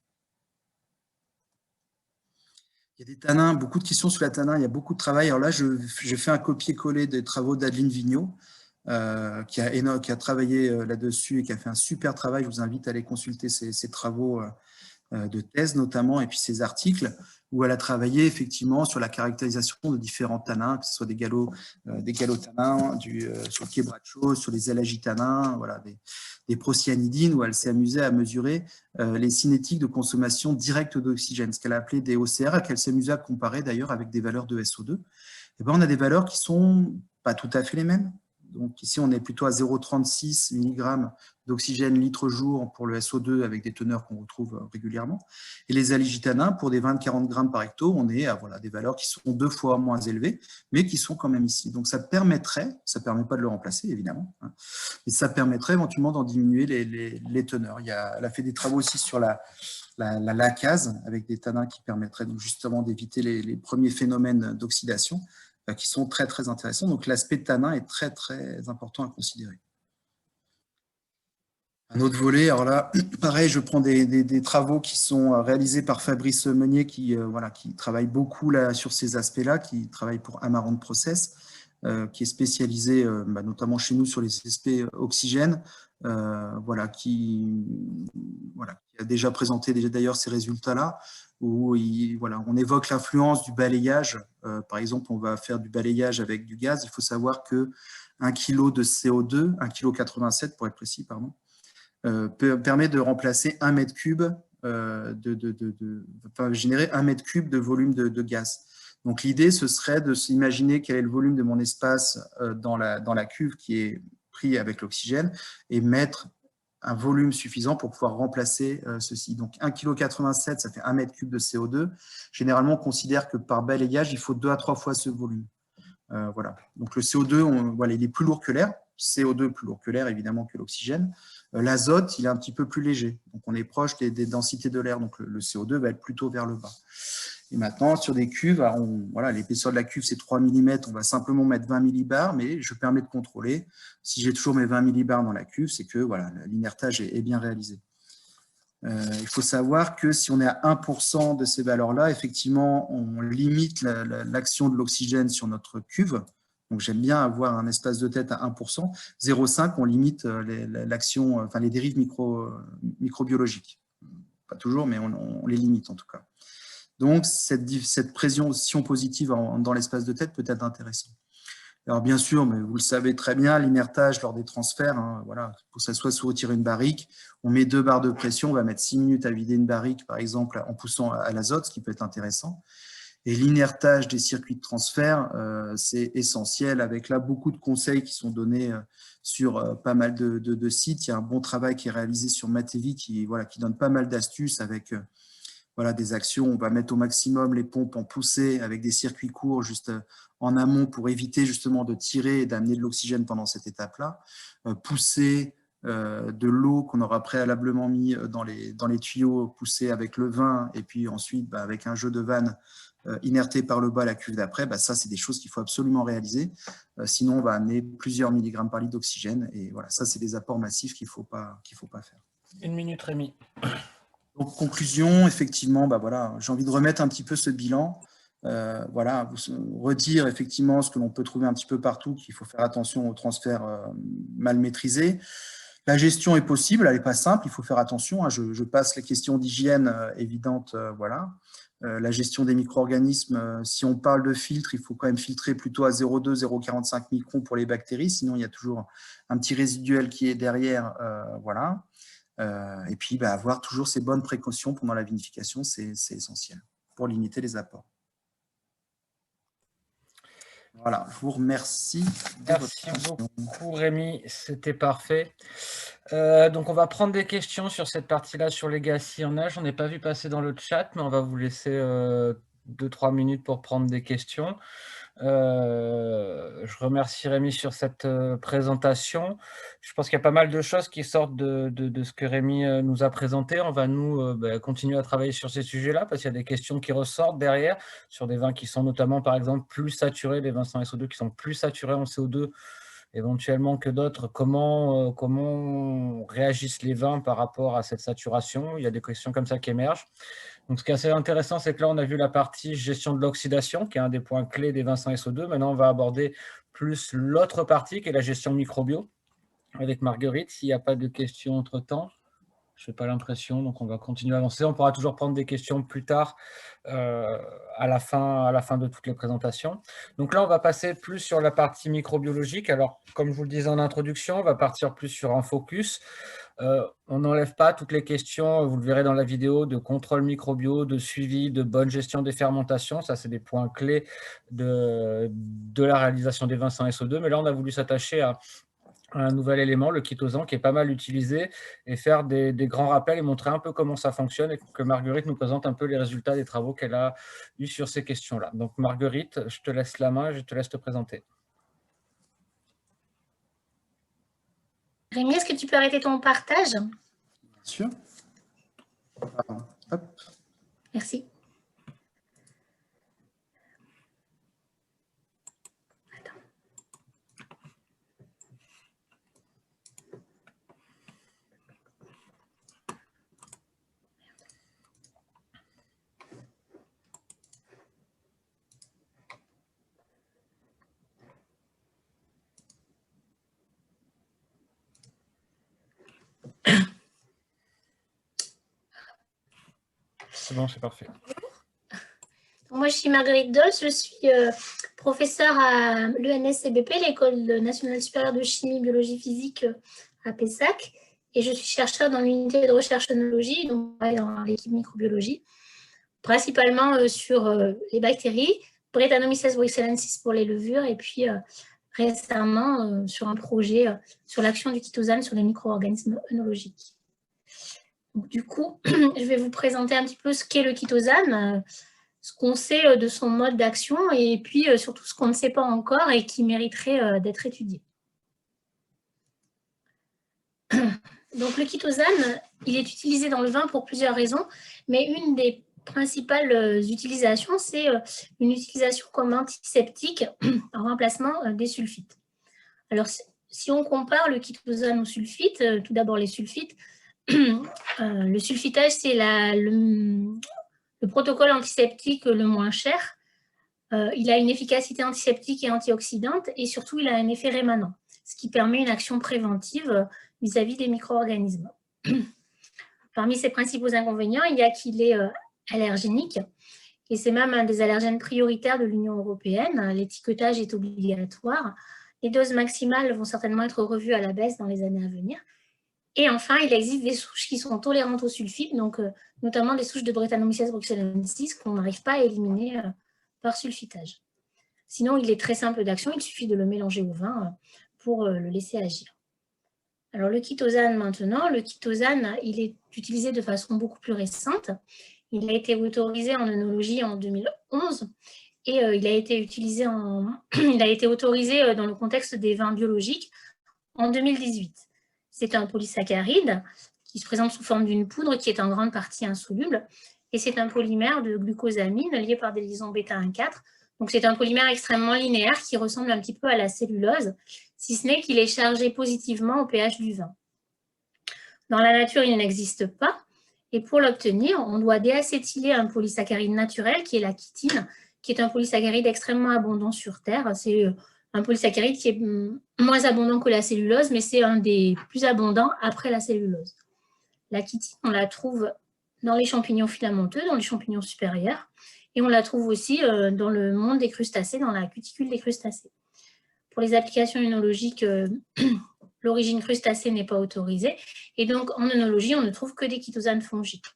Il y a des tanins, beaucoup de questions sur la tanin, il y a beaucoup de travail. Alors là, je fais un copier-coller des travaux d'Adeline Vigneault, qui a travaillé là-dessus et qui a fait un super travail. Je vous invite à aller consulter ses travaux de thèse notamment, et puis ses articles, où elle a travaillé effectivement sur la caractérisation de différents tanins, que ce soit des gallotanins, sur le quebracho, sur les élagitanins, voilà, des procyanidines, où elle s'est amusée à mesurer les cinétiques de consommation directe d'oxygène, ce qu'elle a appelé des OCR, et qu'elle s'est amusée à comparer d'ailleurs avec des valeurs de SO2. Et ben, on a des valeurs qui sont pas tout à fait les mêmes. Donc ici, on est plutôt à 0,36 mg d'oxygène litre-jour pour le SO2 avec des teneurs qu'on retrouve régulièrement. Et les alligitanins, pour des 20-40 grammes par hecto, on est à des valeurs qui sont 2 fois moins élevées, mais qui sont quand même ici. Donc ça permettrait, ça ne permet pas de le remplacer évidemment, hein, mais ça permettrait éventuellement d'en diminuer les teneurs. Elle a fait des travaux aussi sur la lacase avec des tanins qui permettraient donc justement d'éviter les premiers phénomènes d'oxydation, qui sont très, très intéressants. Donc, l'aspect tanin est très, très important à considérer. Un autre volet, alors là, pareil, je prends des travaux qui sont réalisés par Fabrice Meunier, qui travaille beaucoup là, sur ces aspects-là, qui travaille pour Amarante Process, qui est spécialisé notamment chez nous sur les aspects oxygène, qui a déjà présenté d'ailleurs ces résultats-là, où on évoque l'influence du balayage. Par exemple, on va faire du balayage avec du gaz. Il faut savoir que 1 kg de CO2, 1,87 kg pour être précis, permet de remplacer 1 mètre cube, générer 1 mètre cube de volume de gaz. Donc l'idée, ce serait de s'imaginer quel est le volume de mon espace dans la cuve qui est pris avec l'oxygène et mettre un volume suffisant pour pouvoir remplacer ceci. Donc 1,87 kg, ça fait 1 mètre cube de CO2. Généralement, on considère que par balayage, il faut 2 à 3 fois ce volume. Voilà. Donc le CO2, il est plus lourd que l'air. CO2 plus lourd que l'air, évidemment, que l'oxygène. L'azote, il est un petit peu plus léger. Donc on est proche des densités de l'air. Donc le CO2 va être plutôt vers le bas. Et maintenant, sur des cuves, l'épaisseur de la cuve, c'est 3 mm. On va simplement mettre 20 millibars, mais je permets de contrôler. Si j'ai toujours mes 20 millibars dans la cuve, c'est que l'inertage est bien réalisé. Il faut savoir que si on est à 1% de ces valeurs-là, effectivement, on limite l'action de l'oxygène sur notre cuve. Donc, j'aime bien avoir un espace de tête à 1%. 0,5, on limite l'action, les dérives microbiologiques. Pas toujours, mais on les limite en tout cas. Donc, cette pression positive dans l'espace de tête peut être intéressante. Alors, bien sûr, mais vous le savez très bien, l'inertage lors des transferts, pour que ça soit sous retirer une barrique, on met 2 barres de pression, on va mettre 6 minutes à vider une barrique, par exemple, en poussant à l'azote, ce qui peut être intéressant. Et l'inertage des circuits de transfert, c'est essentiel, avec là beaucoup de conseils qui sont donnés sur pas mal de sites. Il y a un bon travail qui est réalisé sur Matevi qui donne pas mal d'astuces avec des actions. On va mettre au maximum les pompes en poussée avec des circuits courts juste en amont pour éviter justement de tirer et d'amener de l'oxygène pendant cette étape-là. Pousser de l'eau qu'on aura préalablement mis dans les tuyaux, pousser avec le vin et puis ensuite avec un jeu de vanne inerté par le bas la cuve d'après, ça c'est des choses qu'il faut absolument réaliser. Sinon on va amener plusieurs milligrammes par litre d'oxygène et voilà, ça c'est des apports massifs qu'il faut pas faire. 1 minute, Rémi. Donc, conclusion, effectivement, j'ai envie de remettre un petit peu ce bilan. Redire effectivement ce que l'on peut trouver un petit peu partout, qu'il faut faire attention aux transferts mal maîtrisés. La gestion est possible, elle n'est pas simple, il faut faire attention. Hein, je passe les questions d'hygiène évidentes, voilà. La gestion des micro-organismes, si on parle de filtre, il faut quand même filtrer plutôt à 0,2, 0,45 microns pour les bactéries, sinon il y a toujours un petit résiduel qui est derrière, voilà. Et puis, avoir toujours ces bonnes précautions pendant la vinification, c'est essentiel pour limiter les apports. Voilà, je vous remercie. Merci beaucoup Rémi, c'était parfait. Donc on va prendre des questions sur cette partie-là, sur Legacy. J'en ai pas vu passer dans le chat, mais on va vous laisser 2-3 minutes pour prendre des questions. Je remercie Rémi sur cette présentation. Je pense qu'il y a pas mal de choses qui sortent de ce que Rémi nous a présenté. On va continuer à travailler sur ces sujets-là parce qu'il y a des questions qui ressortent derrière sur des vins qui sont notamment par exemple plus saturés, des vins sans SO2 qui sont plus saturés en CO2 éventuellement que d'autres. Comment réagissent les vins par rapport à cette saturation? Il y a des questions comme ça qui émergent. Donc, ce qui est assez intéressant, c'est que là, on a vu la partie gestion de l'oxydation, qui est un des points clés des vins sans SO2. Maintenant, on va aborder plus l'autre partie, qui est la gestion microbio, avec Marguerite. S'il n'y a pas de questions entre-temps, je n'ai pas l'impression, donc on va continuer à avancer. On pourra toujours prendre des questions plus tard, à la fin de toutes les présentations. Donc là, on va passer plus sur la partie microbiologique. Alors, comme je vous le disais en introduction, on va partir plus sur un focus. On n'enlève pas toutes les questions, vous le verrez dans la vidéo, de contrôle microbio, de suivi, de bonne gestion des fermentations. Ça, c'est des points clés de la réalisation des vins sans SO2. Mais là, on a voulu s'attacher à un nouvel élément, le chitosan, qui est pas mal utilisé, et faire des grands rappels et montrer un peu comment ça fonctionne, et que Marguerite nous présente un peu les résultats des travaux qu'elle a eus sur ces questions-là. Donc Marguerite, je te laisse la main, je te laisse te présenter. Rémi, est-ce que tu peux arrêter ton partage? Bien sûr. Hop. Merci. C'est bon, c'est parfait. Moi, je suis Marguerite Doll, je suis professeure à l'ENSCBP, l'École nationale supérieure de chimie, biologie, physique à Pessac, et je suis chercheure dans l'unité de recherche œnologie, donc dans l'équipe microbiologie, principalement sur les bactéries, Brettanomyces bruxellensis pour les levures, et puis récemment sur un projet sur l'action du chitosane sur les micro-organismes œnologiques. Donc, du coup, je vais vous présenter un petit peu ce qu'est le chitosane, ce qu'on sait de son mode d'action et puis surtout ce qu'on ne sait pas encore et qui mériterait d'être étudié. Donc le chitosane, il est utilisé dans le vin pour plusieurs raisons, mais une des principales utilisations, c'est une utilisation comme antiseptique en remplacement des sulfites. Alors si on compare le chitosane aux sulfites, tout d'abord les sulfites, le sulfitage, c'est le protocole antiseptique le moins cher. Il a une efficacité antiseptique et antioxydante et surtout, il a un effet rémanent, ce qui permet une action préventive vis-à-vis des micro-organismes. Parmi ses principaux inconvénients, il y a qu'il est allergénique et c'est même un des allergènes prioritaires de l'Union européenne. L'étiquetage est obligatoire. Les doses maximales vont certainement être revues à la baisse dans les années à venir. Et enfin, il existe des souches qui sont tolérantes aux sulfites, donc notamment des souches de Brettanomyces bruxellensis qu'on n'arrive pas à éliminer par sulfitage. Sinon, il est très simple d'action, il suffit de le mélanger au vin pour le laisser agir. Alors le chitosane maintenant, le chitosane, il est utilisé de façon beaucoup plus récente. Il a été autorisé en œnologie en 2011 et il a été utilisé il a été autorisé dans le contexte des vins biologiques en 2018. C'est un polysaccharide qui se présente sous forme d'une poudre qui est en grande partie insoluble. Et c'est un polymère de glucosamine lié par des liaisons β1,4. Donc c'est un polymère extrêmement linéaire qui ressemble un petit peu à la cellulose, si ce n'est qu'il est chargé positivement au pH du vin. Dans la nature, il n'existe pas. Et pour l'obtenir, on doit déacétyler un polysaccharide naturel qui est la chitine, qui est un polysaccharide extrêmement abondant sur Terre. C'est un polysaccharide qui est moins abondant que la cellulose, mais c'est un des plus abondants après la cellulose. La chitine, on la trouve dans les champignons filamenteux, dans les champignons supérieurs, et on la trouve aussi dans le monde des crustacés, dans la cuticule des crustacés. Pour les applications œnologiques, l'origine crustacée n'est pas autorisée, et donc en œnologie, on ne trouve que des chitosanes fongiques.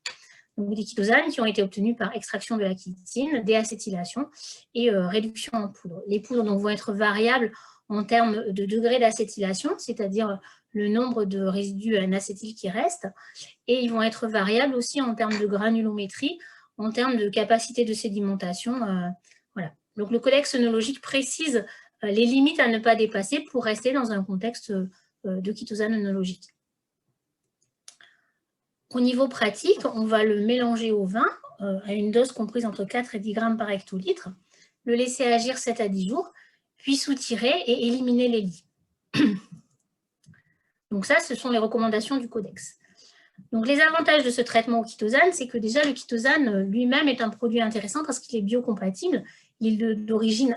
Donc des chitosanes qui ont été obtenus par extraction de la chitine, déacétylation et réduction en poudre. Les poudres donc, vont être variables en termes de degré d'acétylation, c'est-à-dire le nombre de résidus N-acétyl qui restent, et ils vont être variables aussi en termes de granulométrie, en termes de capacité de sédimentation. Voilà. Donc le codex œnologique précise les limites à ne pas dépasser pour rester dans un contexte de chitosane œnologique. Au niveau pratique, on va le mélanger au vin à une dose comprise entre 4 et 10 grammes par hectolitre, le laisser agir 7 à 10 jours, puis soutirer et éliminer les lits. Donc ça, ce sont les recommandations du codex. Donc les avantages de ce traitement au chitosane, c'est que déjà le chitosane lui-même est un produit intéressant parce qu'il est biocompatible, il est d'origine,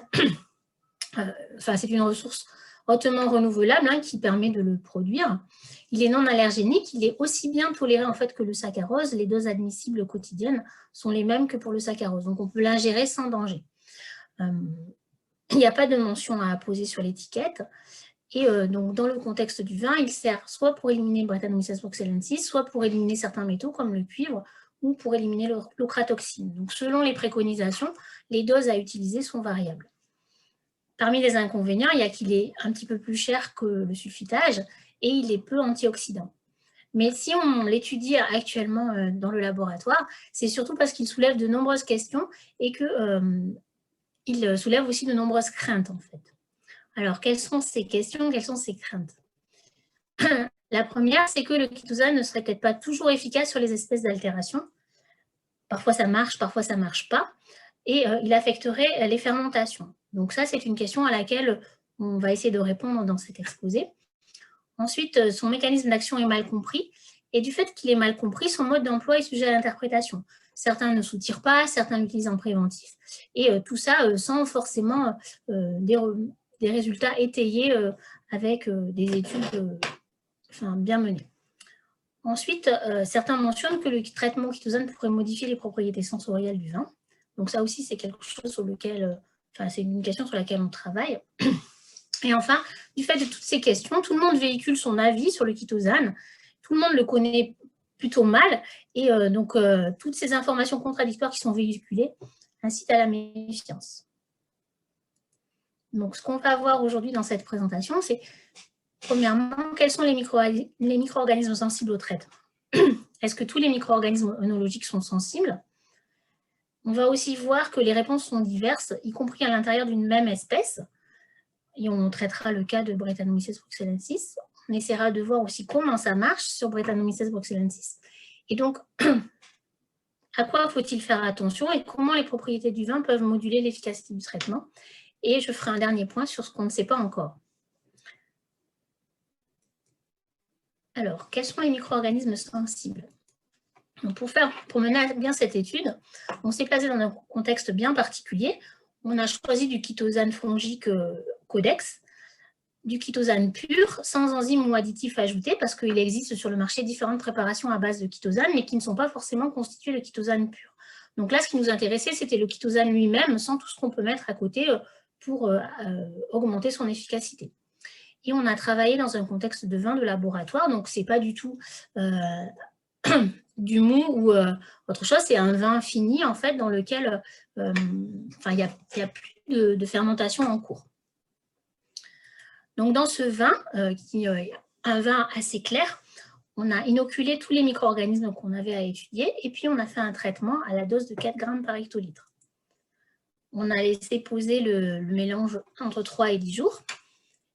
c'est une ressource hautement renouvelable qui permet de le produire. Il est non allergénique, il est aussi bien toléré en fait que le saccharose. Les doses admissibles quotidiennes sont les mêmes que pour le saccharose, donc on peut l'ingérer sans danger. Il n'y a pas de mention à apposer sur l'étiquette. Et donc, dans le contexte du vin, il sert soit pour éliminer Brettanomyces bruxellensis, soit pour éliminer certains métaux comme le cuivre ou pour éliminer l'ochratoxine. Donc, selon les préconisations, les doses à utiliser sont variables. Parmi les inconvénients, il y a qu'il est un petit peu plus cher que le sulfitage et il est peu antioxydant. Mais si on l'étudie actuellement dans le laboratoire, c'est surtout parce qu'il soulève de nombreuses questions et qu'il soulève aussi de nombreuses craintes, en fait. Alors, quelles sont ces questions, quelles sont ces craintes? La première, c'est que le chitosane ne serait peut-être pas toujours efficace sur les espèces d'altération. Parfois, ça marche, parfois, ça ne marche pas. Et il affecterait les fermentations. Donc ça, c'est une question à laquelle on va essayer de répondre dans cet exposé. Ensuite, son mécanisme d'action est mal compris. Et du fait qu'il est mal compris, son mode d'emploi est sujet à l'interprétation. Certains ne soutirent pas, certains l'utilisent en préventif. Et tout ça sans forcément des résultats étayés avec des études bien menées. Ensuite, certains mentionnent que le traitement chitosane pourrait modifier les propriétés sensorielles du vin. Donc ça aussi, c'est quelque chose sur lequel, c'est une question sur laquelle on travaille. Et enfin, du fait de toutes ces questions, tout le monde véhicule son avis sur le chitosane. Tout le monde le connaît plutôt mal. Et donc, toutes ces informations contradictoires qui sont véhiculées incitent à la méfiance. Donc, ce qu'on va voir aujourd'hui dans cette présentation, c'est, premièrement, quels sont les micro-organismes sensibles au traitement. Est-ce que tous les micro-organismes œnologiques sont sensibles? On va aussi voir que les réponses sont diverses, y compris à l'intérieur d'une même espèce. Et on traitera le cas de Brettanomyces bruxellensis. On essaiera de voir aussi comment ça marche sur Brettanomyces bruxellensis. Et donc, à quoi faut-il faire attention et comment les propriétés du vin peuvent moduler l'efficacité du traitement. Et je ferai un dernier point sur ce qu'on ne sait pas encore. Alors, quels sont les micro-organismes sensibles? Donc, pour mener à bien cette étude, on s'est placé dans un contexte bien particulier. On a choisi du chitosane fongique codex, du chitosane pur, sans enzymes ou additifs ajoutés, parce qu'il existe sur le marché différentes préparations à base de chitosane, mais qui ne sont pas forcément constituées de chitosane pur. Donc là, ce qui nous intéressait, c'était le chitosane lui-même, sans tout ce qu'on peut mettre à côté pour augmenter son efficacité. Et on a travaillé dans un contexte de vin de laboratoire, donc ce n'est pas du tout du mou ou autre chose, c'est un vin fini en fait dans lequel il n'y a plus de fermentation en cours. Donc dans ce vin, qui est un vin assez clair, on a inoculé tous les micro-organismes qu'on avait à étudier et puis on a fait un traitement à la dose de 4 grammes par hectolitre. On a laissé poser le mélange entre 3 et 10 jours.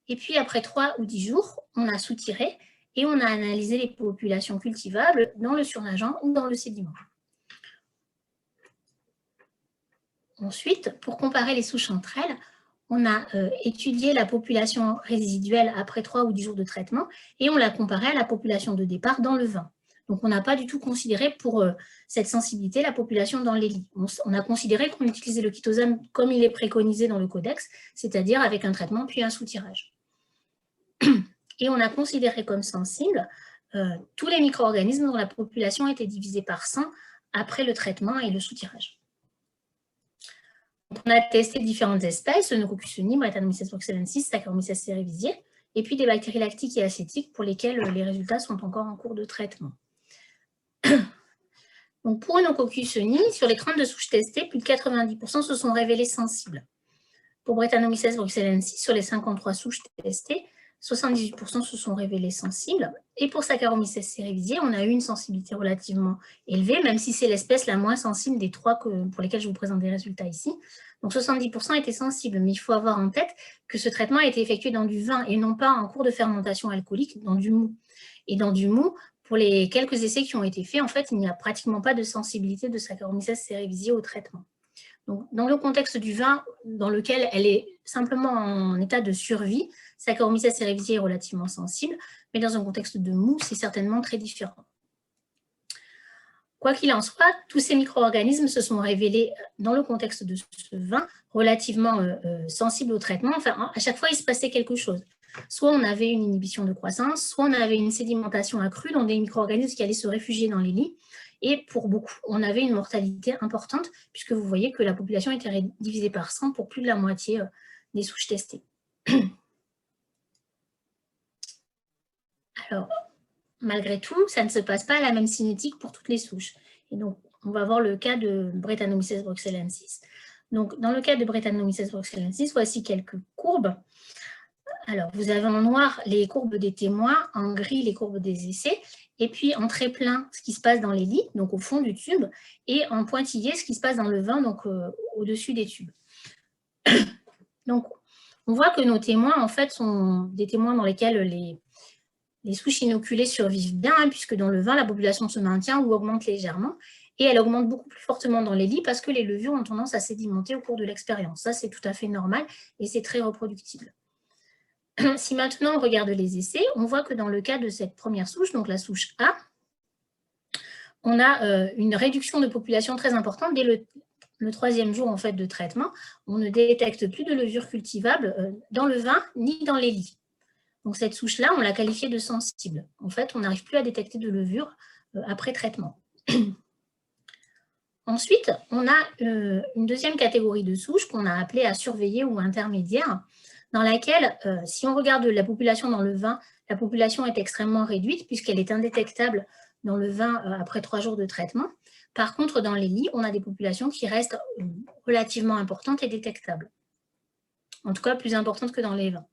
Et puis, après 3 ou 10 jours, on a soutiré et on a analysé les populations cultivables dans le surnageant ou dans le sédiment. Ensuite, pour comparer les souches entre elles, on a étudié la population résiduelle après 3 ou 10 jours de traitement et on l'a comparée à la population de départ dans le vin. Donc, on n'a pas du tout considéré pour cette sensibilité la population dans les lits. On a considéré qu'on utilisait le chitosane comme il est préconisé dans le codex, c'est-à-dire avec un traitement puis un sous-tirage. Et on a considéré comme sensibles tous les micro-organismes dont la population était divisée par 100 après le traitement et le sous-tirage. On a testé différentes espèces, Pneumococcus uni, Brettanomyces bruxellensis, Saccharomyces cerevisiae, et puis des bactéries lactiques et acétiques pour lesquelles les résultats sont encore en cours de traitement. Donc pour Pneumococcus uni, sur les 32 souches testées, plus de 90% se sont révélés sensibles. Pour Brettanomyces bruxellensis, sur les 53 souches testées, 78% se sont révélés sensibles. Et pour Saccharomyces cerevisiae, on a eu une sensibilité relativement élevée, même si c'est l'espèce la moins sensible des trois pour lesquelles je vous présente des résultats ici. Donc 70% étaient sensibles, mais il faut avoir en tête que ce traitement a été effectué dans du vin et non pas en cours de fermentation alcoolique, dans du mou. Et dans du mou, pour les quelques essais qui ont été faits, en fait, il n'y a pratiquement pas de sensibilité de Saccharomyces cerevisiae au traitement. Donc, dans le contexte du vin, dans lequel elle est simplement en état de survie, Saccharomyces cerevisiae est relativement sensible, mais dans un contexte de mou, c'est certainement très différent. Quoi qu'il en soit, tous ces micro-organismes se sont révélés dans le contexte de ce vin relativement sensibles au traitement. Enfin, à chaque fois, il se passait quelque chose. Soit on avait une inhibition de croissance, soit on avait une sédimentation accrue dans des micro-organismes qui allaient se réfugier dans les lits. Et pour beaucoup, on avait une mortalité importante, puisque vous voyez que la population était divisée par 100 pour plus de la moitié des souches testées. Alors, malgré tout, ça ne se passe pas à la même cinétique pour toutes les souches. Et donc, on va voir le cas de Brettanomyces bruxellensis. Donc, dans le cas de Brettanomyces bruxellensis, voici quelques courbes. Alors, vous avez en noir les courbes des témoins, en gris les courbes des essais, et puis en très plein ce qui se passe dans les lits, donc au fond du tube, et en pointillé ce qui se passe dans le vin, donc au-dessus des tubes. Donc, on voit que nos témoins, en fait, sont des témoins dans lesquels les souches inoculées survivent bien, hein, puisque dans le vin, la population se maintient ou augmente légèrement, et elle augmente beaucoup plus fortement dans les lits parce que les levures ont tendance à sédimenter au cours de l'expérience. Ça, c'est tout à fait normal et c'est très reproductible. Si maintenant on regarde les essais, on voit que dans le cas de cette première souche, donc la souche A, on a une réduction de population très importante dès le troisième jour en fait, de traitement. On ne détecte plus de levure cultivable dans le vin ni dans les lits. Donc cette souche-là, on l'a qualifiée de sensible. En fait, on n'arrive plus à détecter de levure après traitement. Ensuite, on a une deuxième catégorie de souches qu'on a appelée à surveiller ou intermédiaire, dans laquelle, si on regarde la population dans le vin, la population est extrêmement réduite puisqu'elle est indétectable dans le vin après 3 jours de traitement. Par contre, dans les lits, on a des populations qui restent relativement importantes et détectables. En tout cas, plus importantes que dans les vins.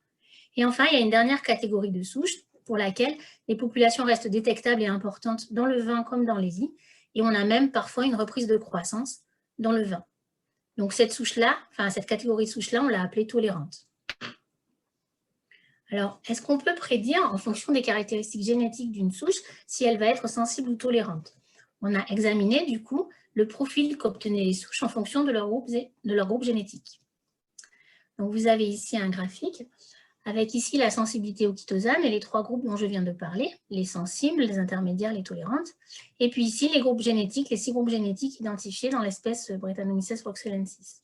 Et enfin, il y a une dernière catégorie de souches pour laquelle les populations restent détectables et importantes dans le vin comme dans les lits. Et on a même parfois une reprise de croissance dans le vin. Donc cette souche-là, enfin cette catégorie de souches-là, on l'a appelée tolérante. Alors, est-ce qu'on peut prédire, en fonction des caractéristiques génétiques d'une souche, si elle va être sensible ou tolérante? On a examiné, du coup, le profil qu'obtenaient les souches en fonction de leur groupe génétique. Donc, vous avez ici un graphique avec ici la sensibilité au chitosane et les 3 groupes dont je viens de parler, les sensibles, les intermédiaires, les tolérantes. Et puis ici, les groupes génétiques, les 6 groupes génétiques identifiés dans l'espèce Brettanomyces bruxellensis.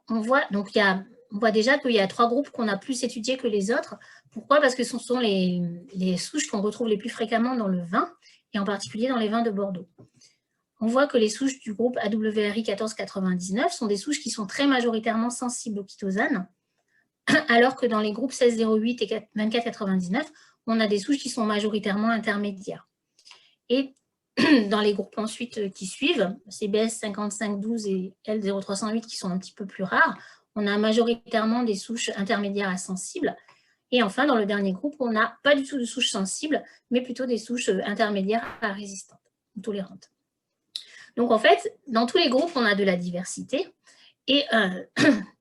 On voit déjà qu'il y a 3 groupes qu'on a plus étudiés que les autres. Pourquoi? Parce que ce sont les souches qu'on retrouve les plus fréquemment dans le vin, et en particulier dans les vins de Bordeaux. On voit que les souches du groupe AWRI 1499 sont des souches qui sont très majoritairement sensibles au chitosane, alors que dans les groupes 1608 et 2499, on a des souches qui sont majoritairement intermédiaires. Et dans les groupes ensuite qui suivent, CBS 5512 et L0308 qui sont un petit peu plus rares, on a majoritairement des souches intermédiaires à sensibles. Et enfin, dans le dernier groupe, on n'a pas du tout de souches sensibles, mais plutôt des souches intermédiaires à résistantes ou tolérantes. Donc en fait, dans tous les groupes, on a de la diversité. Et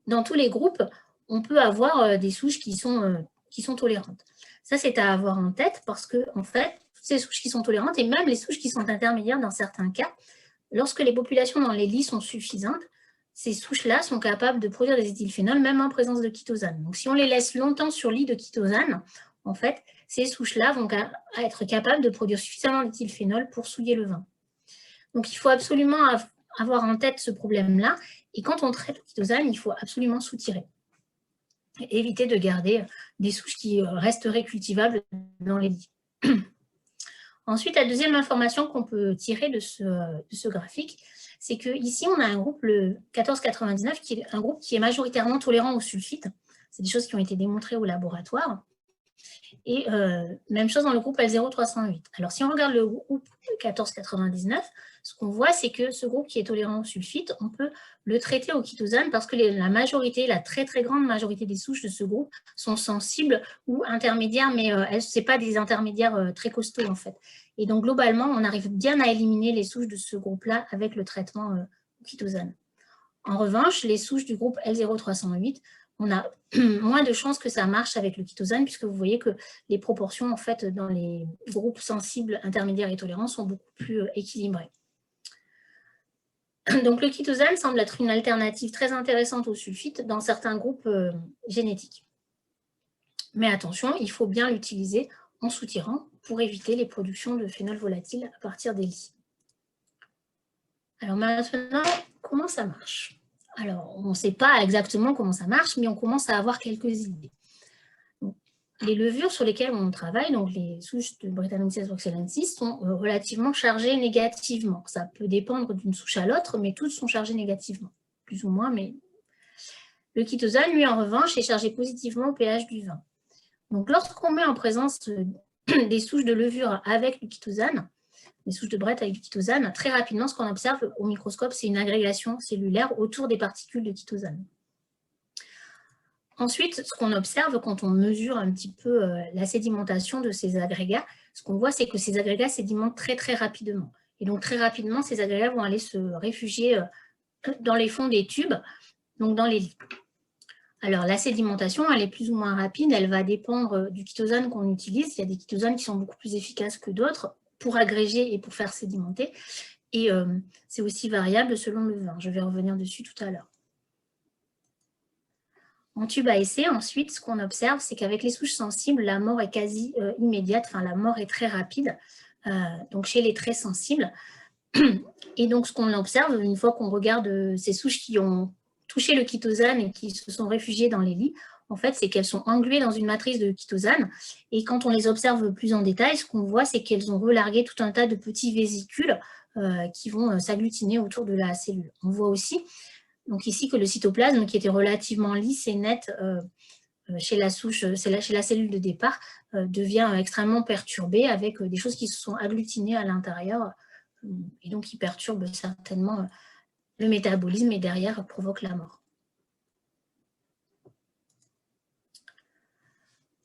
dans tous les groupes, on peut avoir des souches qui sont tolérantes. Ça, c'est à avoir en tête parce que, en fait, toutes ces souches qui sont tolérantes et même les souches qui sont intermédiaires dans certains cas, lorsque les populations dans les lits sont suffisantes, ces souches-là sont capables de produire des éthylphénols même en présence de chitosane. Donc, si on les laisse longtemps sur lit de chitosane, en fait, ces souches-là vont être capables de produire suffisamment d'éthylphénol pour souiller le vin. Donc, il faut absolument avoir en tête ce problème-là. Et quand on traite le chitosane, il faut absolument soutirer. Éviter de garder des souches qui resteraient cultivables dans les lits. Ensuite, la deuxième information qu'on peut tirer de ce graphique, c'est qu'ici, on a un groupe, le 1499, qui est un groupe qui est majoritairement tolérant au sulfite. C'est des choses qui ont été démontrées au laboratoire. Et même chose dans le groupe L0308. Alors, si on regarde le groupe 1499, ce qu'on voit, c'est que ce groupe qui est tolérant au sulfite, on peut le traiter au chitosane parce que la très très grande majorité des souches de ce groupe sont sensibles ou intermédiaires, mais ce n'est pas des intermédiaires très costauds en fait. Et donc, globalement, on arrive bien à éliminer les souches de ce groupe-là avec le traitement au chitosane. En revanche, les souches du groupe L0308, on a moins de chances que ça marche avec le chitosane, puisque vous voyez que les proportions, en fait, dans les groupes sensibles, intermédiaires et tolérants sont beaucoup plus équilibrées. Donc, le chitosane semble être une alternative très intéressante au sulfite dans certains groupes génétiques. Mais attention, il faut bien l'utiliser en soutirant pour éviter les productions de phénol volatile à partir des lits. Alors maintenant, comment ça marche? Alors, on ne sait pas exactement comment ça marche, mais on commence à avoir quelques idées. Donc, les levures sur lesquelles on travaille, donc les souches de Brettanomyces bruxellensis, sont relativement chargées négativement. Ça peut dépendre d'une souche à l'autre, mais toutes sont chargées négativement, plus ou moins. Mais le chitosane, lui, en revanche, est chargé positivement au pH du vin. Donc, lorsqu'on met en présence des souches de levure avec du chitosane, les souches de brette avec du chitosane, très rapidement, ce qu'on observe au microscope, c'est une agrégation cellulaire autour des particules de chitosane. Ensuite, ce qu'on observe quand on mesure un petit peu la sédimentation de ces agrégats, ce qu'on voit, c'est que ces agrégats sédimentent très, très rapidement. Et donc, très rapidement, ces agrégats vont aller se réfugier dans les fonds des tubes, donc dans les lits. Alors, la sédimentation, elle est plus ou moins rapide, elle va dépendre du chitosane qu'on utilise. Il y a des chitosanes qui sont beaucoup plus efficaces que d'autres pour agréger et pour faire sédimenter. Et c'est aussi variable selon le vin. Je vais revenir dessus tout à l'heure. En tube à essai, ensuite, ce qu'on observe, c'est qu'avec les souches sensibles, la mort est quasi immédiate, enfin la mort est très rapide, donc chez les très sensibles. Et donc, ce qu'on observe, une fois qu'on regarde ces souches qui ont touché le chitosane et qui se sont réfugiées dans les lits, en fait, c'est qu'elles sont engluées dans une matrice de chitosane. Et quand on les observe plus en détail, ce qu'on voit, c'est qu'elles ont relargué tout un tas de petits vésicules qui vont s'agglutiner autour de la cellule. On voit aussi donc ici que le cytoplasme, qui était relativement lisse et net chez la souche, chez la cellule de départ, devient extrêmement perturbé avec des choses qui se sont agglutinées à l'intérieur et donc qui perturbent certainement le métabolisme et derrière provoquent la mort.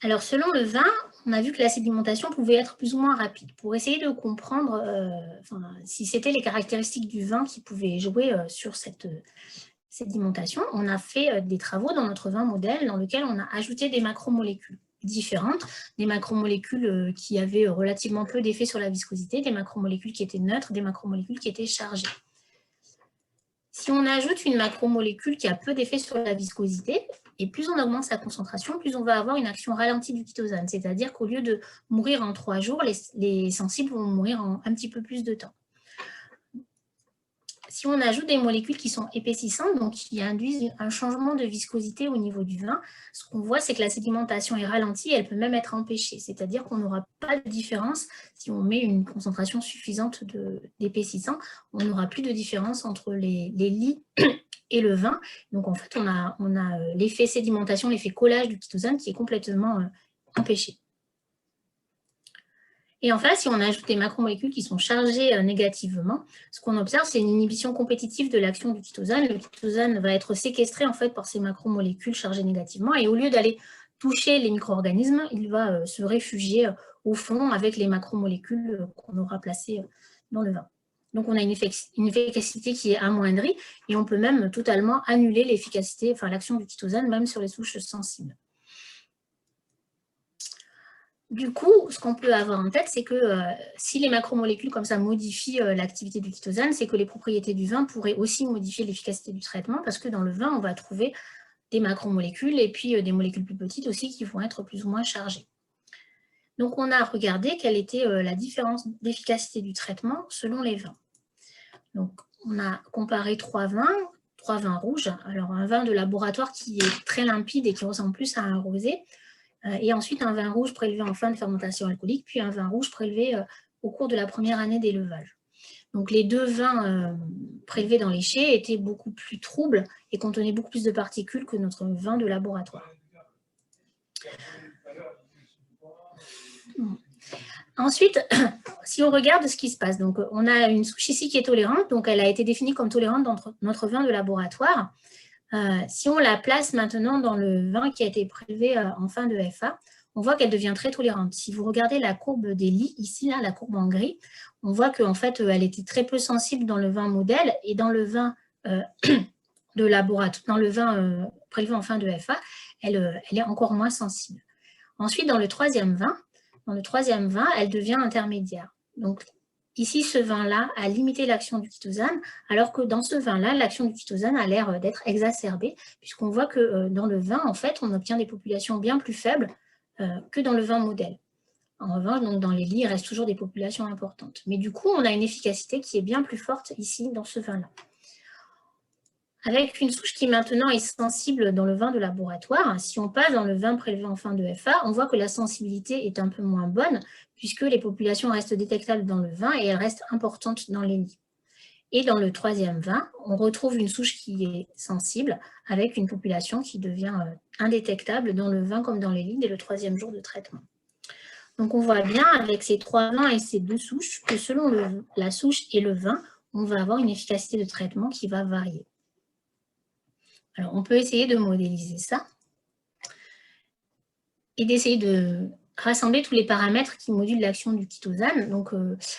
Alors, selon le vin, on a vu que la sédimentation pouvait être plus ou moins rapide. Pour essayer de comprendre si c'était les caractéristiques du vin qui pouvaient jouer sur cette sédimentation, on a fait des travaux dans notre vin modèle dans lequel on a ajouté des macromolécules différentes, des macromolécules qui avaient relativement peu d'effet sur la viscosité, des macromolécules qui étaient neutres, des macromolécules qui étaient chargées. Si on ajoute une macromolécule qui a peu d'effet sur la viscosité, et plus on augmente sa concentration, plus on va avoir une action ralentie du chitosane. C'est-à-dire qu'au lieu de mourir en 3 jours, les sensibles vont mourir en un petit peu plus de temps. Si on ajoute des molécules qui sont épaississantes, donc qui induisent un changement de viscosité au niveau du vin, ce qu'on voit, c'est que la sédimentation est ralentie, elle peut même être empêchée. C'est-à-dire qu'on n'aura pas de différence si on met une concentration suffisante d'épaississant, on n'aura plus de différence entre les lits et le vin. Donc en fait, on a l'effet sédimentation, l'effet collage du chitosane qui est complètement empêché. Et enfin, si on ajoute des macromolécules qui sont chargées négativement, ce qu'on observe, c'est une inhibition compétitive de l'action du chitosane. Le chitosane va être séquestré en fait par ces macromolécules chargées négativement et au lieu d'aller toucher les micro-organismes, il va se réfugier au fond avec les macromolécules qu'on aura placées dans le vin. Donc, on a une efficacité qui est amoindrie et on peut même totalement annuler l'efficacité, enfin l'action du chitosane, même sur les souches sensibles. Du coup, ce qu'on peut avoir en tête, c'est que si les macromolécules comme ça modifient l'activité du chitosane, c'est que les propriétés du vin pourraient aussi modifier l'efficacité du traitement parce que dans le vin, on va trouver des macromolécules et puis des molécules plus petites aussi qui vont être plus ou moins chargées. Donc, on a regardé quelle était la différence d'efficacité du traitement selon les vins. Donc, on a comparé 3 vins rouges. Alors, un vin de laboratoire qui est très limpide et qui ressemble plus à un rosé. Et ensuite, un vin rouge prélevé en fin de fermentation alcoolique, puis un vin rouge prélevé au cours de la première année d'élevage. Donc, les 2 vins prélevés dans les chais étaient beaucoup plus troubles et contenaient beaucoup plus de particules que notre vin de laboratoire. Ensuite, si on regarde ce qui se passe, donc on a une souche ici qui est tolérante, donc elle a été définie comme tolérante dans notre vin de laboratoire. Si on la place maintenant dans le vin qui a été prélevé en fin de FA, on voit qu'elle devient très tolérante. Si vous regardez la courbe des lits, ici, là, la courbe en gris, on voit qu'en fait, elle était très peu sensible dans le vin modèle et dans le vin de laboratoire, dans le vin prélevé en fin de FA, elle est encore moins sensible. Ensuite, dans le troisième vin, elle devient intermédiaire. Donc, ici, ce vin-là a limité l'action du chitosane, alors que dans ce vin-là, l'action du chitosane a l'air d'être exacerbée, puisqu'on voit que dans le vin, en fait, on obtient des populations bien plus faibles que dans le vin modèle. En revanche, donc, dans les lits, il reste toujours des populations importantes. Mais du coup, on a une efficacité qui est bien plus forte ici, dans ce vin-là. Avec une souche qui maintenant est sensible dans le vin de laboratoire, si on passe dans le vin prélevé en fin de FA, on voit que la sensibilité est un peu moins bonne puisque les populations restent détectables dans le vin et elles restent importantes dans les lits. Et dans le troisième vin, on retrouve une souche qui est sensible avec une population qui devient indétectable dans le vin comme dans les lits dès le troisième jour de traitement. Donc on voit bien avec ces 3 vins et ces 2 souches que selon la souche et le vin, on va avoir une efficacité de traitement qui va varier. Alors, on peut essayer de modéliser ça et d'essayer de rassembler tous les paramètres qui modulent l'action du chitosane. Donc,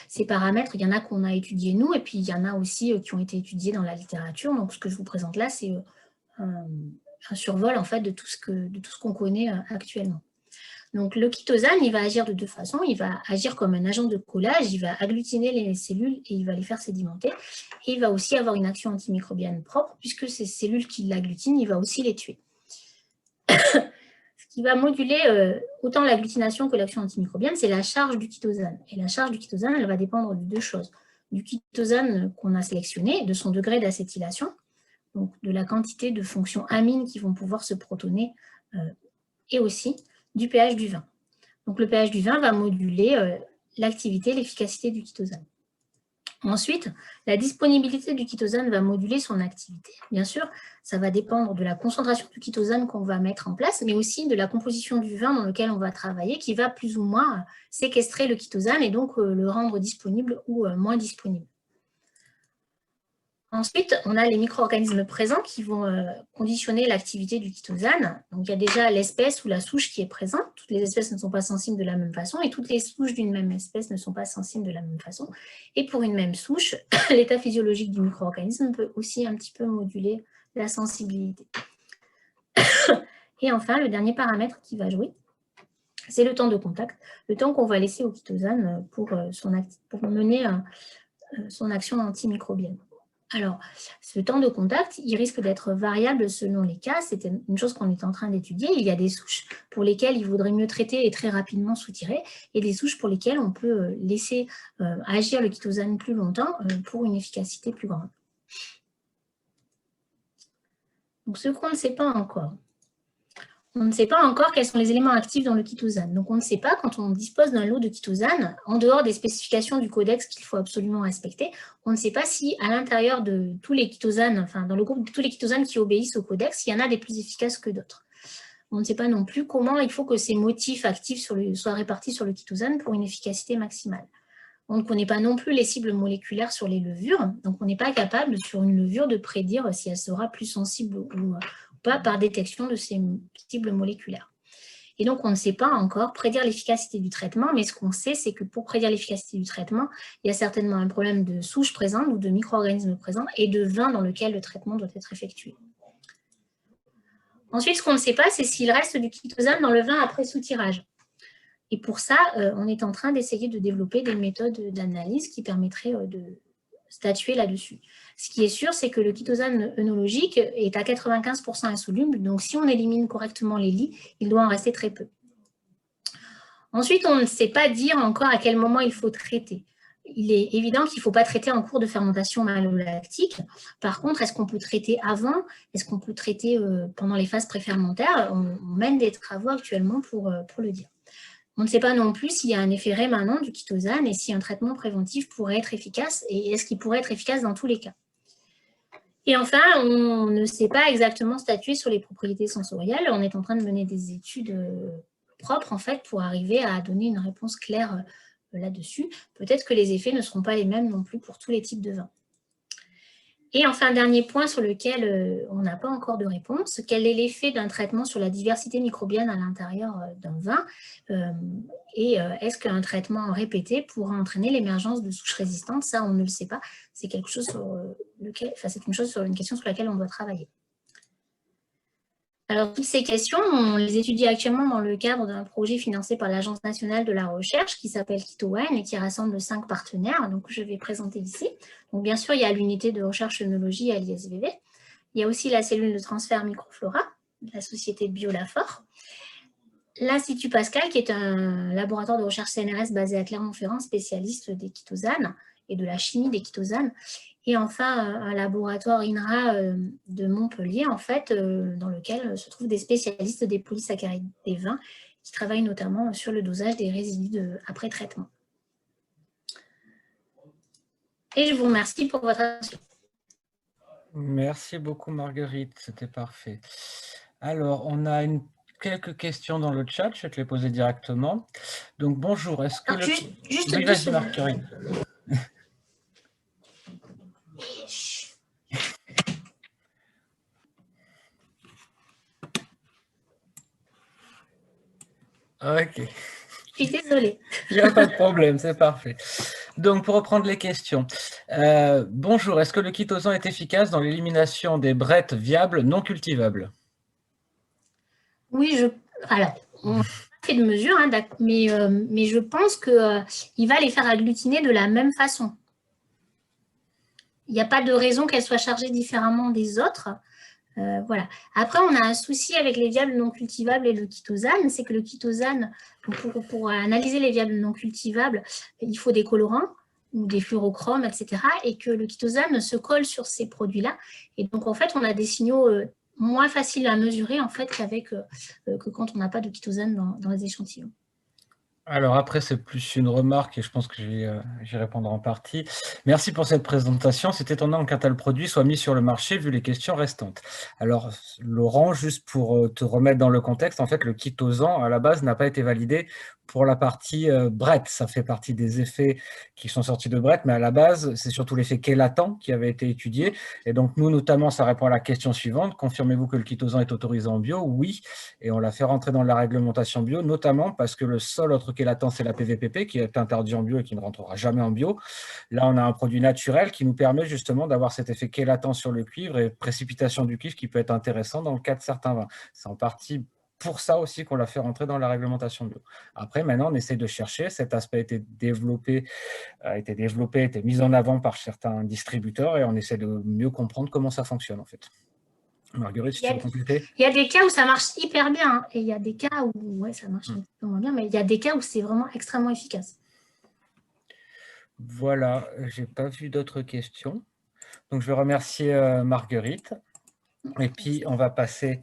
ces paramètres, il y en a qu'on a étudiés nous, et puis il y en a aussi qui ont été étudiés dans la littérature. Donc, ce que je vous présente là, c'est un survol en fait, de tout ce qu'on connaît actuellement. Donc, le chitosane, il va agir de 2 façons. Il va agir comme un agent de collage, il va agglutiner les cellules et il va les faire sédimenter. Et il va aussi avoir une action antimicrobienne propre, puisque ces cellules qui l'agglutinent, il va aussi les tuer. Ce qui va moduler autant l'agglutination que l'action antimicrobienne, c'est la charge du chitosane. Et la charge du chitosane, elle va dépendre de 2 choses. Du chitosane qu'on a sélectionné, de son degré d'acétylation, donc de la quantité de fonctions amines qui vont pouvoir se protoner, et aussi du pH du vin. Donc le pH du vin va moduler l'activité, l'efficacité du chitosane. Ensuite, la disponibilité du chitosane va moduler son activité. Bien sûr, ça va dépendre de la concentration du chitosane qu'on va mettre en place, mais aussi de la composition du vin dans lequel on va travailler, qui va plus ou moins séquestrer le chitosane et donc le rendre disponible ou moins disponible. Ensuite, on a les micro-organismes présents qui vont conditionner l'activité du chitosane. Donc, il y a déjà l'espèce ou la souche qui est présente. Toutes les espèces ne sont pas sensibles de la même façon et toutes les souches d'une même espèce ne sont pas sensibles de la même façon. Et pour une même souche, l'état physiologique du micro-organisme peut aussi un petit peu moduler la sensibilité. Et enfin, le dernier paramètre qui va jouer, c'est le temps de contact, le temps qu'on va laisser au chitosane pour mener son action antimicrobienne. Alors, ce temps de contact, il risque d'être variable selon les cas. C'est une chose qu'on est en train d'étudier. Il y a des souches pour lesquelles il vaudrait mieux traiter et très rapidement soutirer, et des souches pour lesquelles on peut laisser agir le chitosane plus longtemps pour une efficacité plus grande. Donc, ce qu'on ne sait pas encore. On ne sait pas encore quels sont les éléments actifs dans le chitosane. Donc, on ne sait pas, quand on dispose d'un lot de chitosane, en dehors des spécifications du codex qu'il faut absolument respecter, on ne sait pas si, à l'intérieur de tous les chitosanes, enfin, dans le groupe de tous les chitosanes qui obéissent au codex, il y en a des plus efficaces que d'autres. On ne sait pas non plus comment il faut que ces motifs actifs soient répartis sur le chitosane pour une efficacité maximale. On ne connaît pas non plus les cibles moléculaires sur les levures, donc on n'est pas capable, sur une levure, de prédire si elle sera plus sensible ou pas par détection de ces cibles moléculaires. Et donc, on ne sait pas encore prédire l'efficacité du traitement, mais ce qu'on sait, c'est que pour prédire l'efficacité du traitement, il y a certainement un problème de souche présente ou de micro-organismes présents et de vin dans lequel le traitement doit être effectué. Ensuite, ce qu'on ne sait pas, c'est s'il reste du chitosane dans le vin après soutirage. Et pour ça, on est en train d'essayer de développer des méthodes d'analyse qui permettraient de statuer là-dessus. Ce qui est sûr, c'est que le chitosane œnologique est à 95% insoluble, donc si on élimine correctement les lits, il doit en rester très peu. Ensuite, on ne sait pas dire encore à quel moment il faut traiter. Il est évident qu'il ne faut pas traiter en cours de fermentation malolactique. Par contre, est-ce qu'on peut traiter avant? Est-ce qu'on peut traiter pendant les phases préfermentaires? On mène des travaux actuellement pour le dire. On ne sait pas non plus s'il y a un effet rémanent du chitosane et si un traitement préventif pourrait être efficace et est-ce qu'il pourrait être efficace dans tous les cas. Et enfin, on ne sait pas exactement statuer sur les propriétés sensorielles. On est en train de mener des études propres en fait pour arriver à donner une réponse claire là-dessus. Peut-être que les effets ne seront pas les mêmes non plus pour tous les types de vins. Et enfin, dernier point sur lequel on n'a pas encore de réponse, quel est l'effet d'un traitement sur la diversité microbienne à l'intérieur d'un vin et est-ce qu'un traitement répété pourra entraîner l'émergence de souches résistantes? Ça, on ne le sait pas. C'est quelque chose sur une question sur laquelle on doit travailler. Alors, toutes ces questions, on les étudie actuellement dans le cadre d'un projet financé par l'Agence nationale de la recherche qui s'appelle KitoWine et qui rassemble 5 partenaires. Donc, je vais présenter ici. Donc, bien sûr, il y a l'unité de recherche œnologie à l'ISVV. Il y a aussi la cellule de transfert microflora de la société BioLafor. L'Institut Pascal, qui est un laboratoire de recherche CNRS basé à Clermont-Ferrand, spécialiste des chitosanes et de la chimie des chitosanes. Et enfin, un laboratoire INRA de Montpellier, en fait, dans lequel se trouvent des spécialistes des polysaccharides des vins qui travaillent notamment sur le dosage des résidus après traitement. Et je vous remercie pour votre attention. Merci beaucoup, Marguerite. C'était parfait. Alors, on a quelques questions dans le chat. Je vais te les poser directement. Donc, bonjour. Est-ce que Juste oui, vas-y, Marguerite. Ok. Je suis désolée. Il n'y a pas de problème, c'est parfait. Donc, pour reprendre les questions. Bonjour, est-ce que le chitosan est efficace dans l'élimination des brettes viables non cultivables? Oui, alors, on n'a pas fait de mesure, hein, mais je pense qu'il va les faire agglutiner de la même façon. Il n'y a pas de raison qu'elles soient chargées différemment des autres. Voilà. Après, on a un souci avec les viables non cultivables et le chitosane, c'est que le chitosane, pour analyser les viables non cultivables, il faut des colorants ou des fluorochromes, etc. Et que le chitosane se colle sur ces produits-là. Et donc, en fait, on a des signaux moins faciles à mesurer en fait, que quand on n'a pas de chitosane dans les échantillons. Alors après, c'est plus une remarque et je pense que j'y répondre en partie. Merci pour cette présentation. C'est étonnant qu'un tel produit soit mis sur le marché vu les questions restantes. Alors, Laurent, juste pour te remettre dans le contexte, en fait, le chitosan, à la base, n'a pas été validé pour la partie Brett. Ça fait partie des effets qui sont sortis de Brett, mais à la base, c'est surtout l'effet chélatant qui avait été étudié. Et donc, nous, notamment, ça répond à la question suivante. Confirmez-vous que le chitosan est autorisé en bio? Oui. Et on l'a fait rentrer dans la réglementation bio, notamment parce que le seul autre chélatant, c'est la PVPP, qui est interdit en bio et qui ne rentrera jamais en bio. Là, on a un produit naturel qui nous permet justement d'avoir cet effet chélatant sur le cuivre et précipitation du cuivre qui peut être intéressant dans le cas de certains vins. C'est en partie pour ça aussi qu'on l'a fait rentrer dans la réglementation bio. Après, maintenant, on essaie de chercher. Cet aspect a été développé, a été mis en avant par certains distributeurs et on essaie de mieux comprendre comment ça fonctionne en fait. Marguerite, si tu veux compléter. Il y a des cas où ça marche hyper bien hein, et il y a des cas où ça marche un peu moins bien, mais il y a des cas où c'est vraiment extrêmement efficace. Voilà, je n'ai pas vu d'autres questions. Donc, je vais remercier Marguerite. Et puis, on va passer